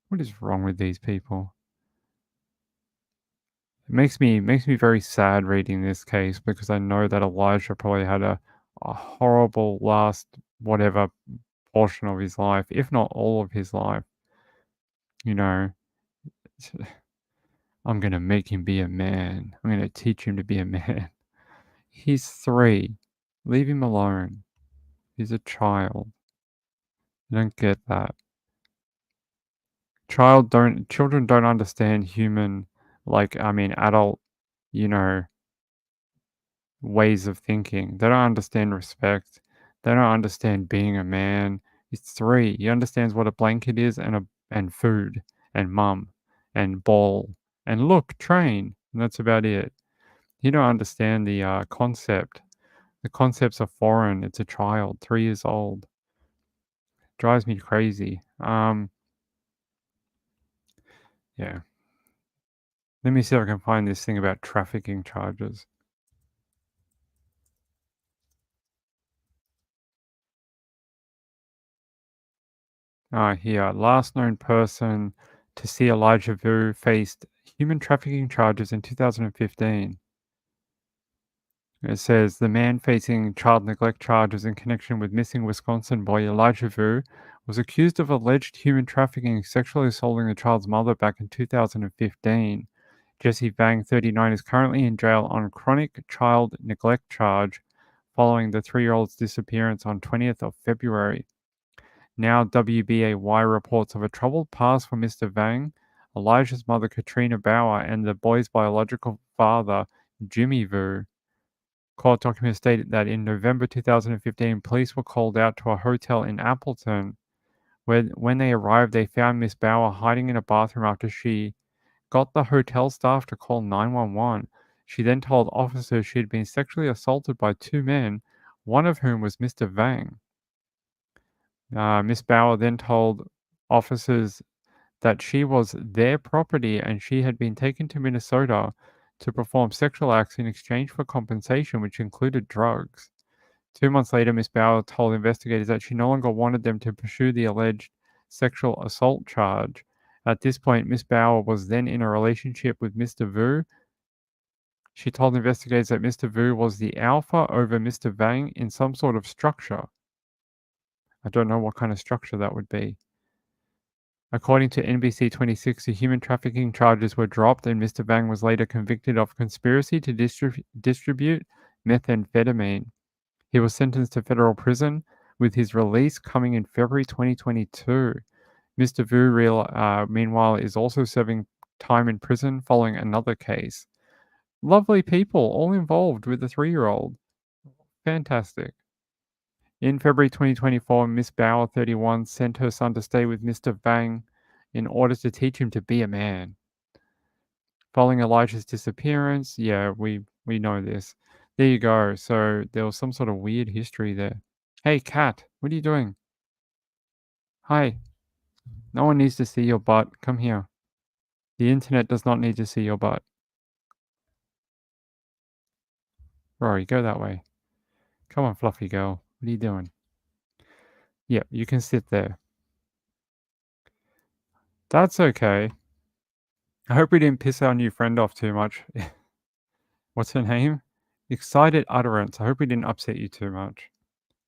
What is wrong with these people? It makes me very sad reading this case, because I know that Elijah probably had a horrible last whatever portion of his life, if not all of his life. I'm gonna make him be a man. I'm gonna teach him to be a man. He's 3. Leave him alone. He's a child. I don't get that. Children don't understand human, adult, ways of thinking. They don't understand respect. They don't understand being a man. He's 3. He understands what a blanket is and food and mum and ball and look, train. And that's about it. You don't understand the concept. The concepts are foreign. It's a child, 3 years old. Drives me crazy. Yeah. Let me see if I can find this thing about trafficking charges. Here. Last known person to see Elijah Vu faced human trafficking charges in 2015. It says the man facing child neglect charges in connection with missing Wisconsin boy Elijah Vu was accused of alleged human trafficking, sexually assaulting the child's mother back in 2015. Jesse Vang, 39, is currently in jail on chronic child neglect charge following the 3-year-old's disappearance on 20th of February. Now WBAY reports of a troubled past for Mr. Vang, Elijah's mother Katrina Bauer, and the boy's biological father Jimmy Vu. Court documents stated that in November 2015, police were called out to a hotel in Appleton. When they arrived, they found Miss Bauer hiding in a bathroom after she got the hotel staff to call 911. She then told officers she had been sexually assaulted by 2 men, one of whom was Mr. Vang. Miss Bauer then told officers that she was their property and she had been taken to Minnesota to perform sexual acts in exchange for compensation, which included drugs. 2 months later, Miss Bauer told investigators that she no longer wanted them to pursue the alleged sexual assault charge. At this point, Miss Bauer was then in a relationship with Mr. Vu. She told investigators that Mr. Vu was the alpha over Mr. Vang in some sort of structure. I don't know what kind of structure that would be. According to NBC 26, the human trafficking charges were dropped and Mr. Vang was later convicted of conspiracy to distribute methamphetamine. He was sentenced to federal prison, with his release coming in February 2022. Mr. Vu, meanwhile, is also serving time in prison following another case. Lovely people, all involved with the 3-year-old. Fantastic. In February 2024, Miss Bauer, 31, sent her son to stay with Mr. Vang in order to teach him to be a man. Following Elijah's disappearance, yeah, we know this. There you go. So there was some sort of weird history there. Hey, cat, what are you doing? Hi. No one needs to see your butt. Come here. The internet does not need to see your butt. Rory, go that way. Come on, fluffy girl. What are you doing? Yep, you can sit there. That's okay. I hope we didn't piss our new friend off too much. What's her name? Excited utterance. I hope we didn't upset you too much.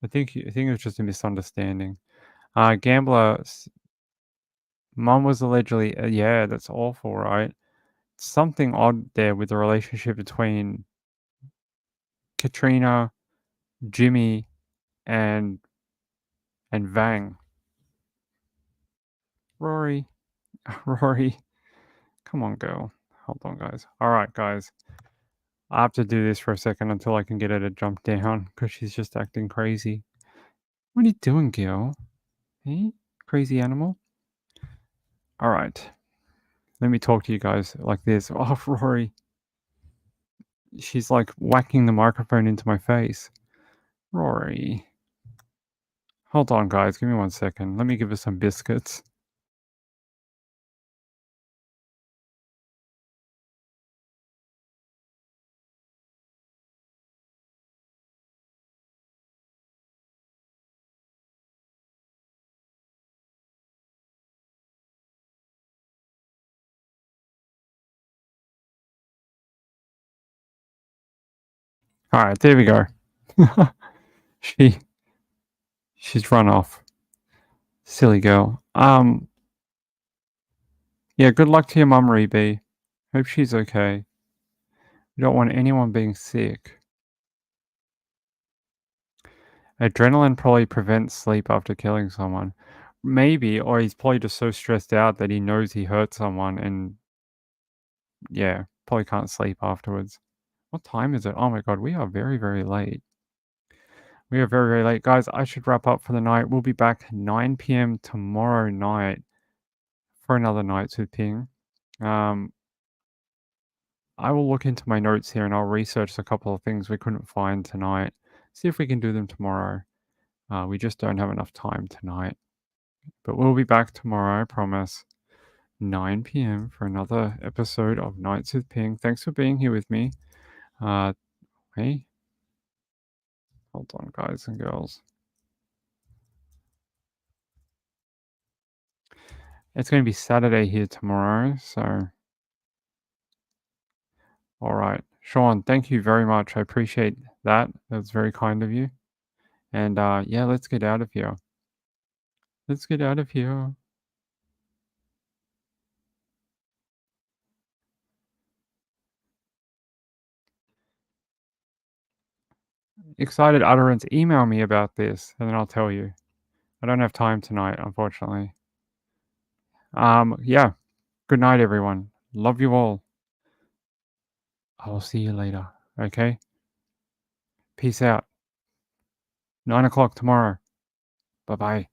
I think it was just a misunderstanding. Gambler's mum was allegedly... yeah, that's awful, right? Something odd there with the relationship between Katrina, Jimmy, and Vang. Rory. Come on, girl. Hold on, guys. All right, guys. I have to do this for a second until I can get her to jump down because she's just acting crazy. What are you doing, girl? Hey, crazy animal? All right. Let me talk to you guys like this. Oh, Rory. She's like whacking the microphone into my face. Rory. Hold on, guys. Give me 1 second. Let me give her some biscuits. All right, there we go. She's run off. Silly girl. Yeah, good luck to your mum, Rebe. Hope she's okay. We don't want anyone being sick. Adrenaline probably prevents sleep after killing someone. Maybe, or he's probably just so stressed out that he knows he hurt someone and yeah, probably can't sleep afterwards. What time is it? Oh my god, we are very, very late. We are very, very late. Guys, I should wrap up for the night. We'll be back 9 p.m. tomorrow night for another Nights with Ping. I will look into my notes here and I'll research a couple of things we couldn't find tonight. See if we can do them tomorrow. We just don't have enough time tonight. But we'll be back tomorrow, I promise. 9 p.m. for another episode of Nights with Ping. Thanks for being here with me. Hey, hold on, guys and girls. It's going to be Saturday here tomorrow, so all right. Sean, thank you very much. I appreciate that. That's very kind of you. And yeah, let's get out of here. Let's get out of here. Excited utterance, email me about this and then I'll tell you. I don't have time tonight, unfortunately. Yeah. Good night, everyone. Love you all. I'll see you later. Okay? Peace out. 9 o'clock tomorrow. Bye-bye.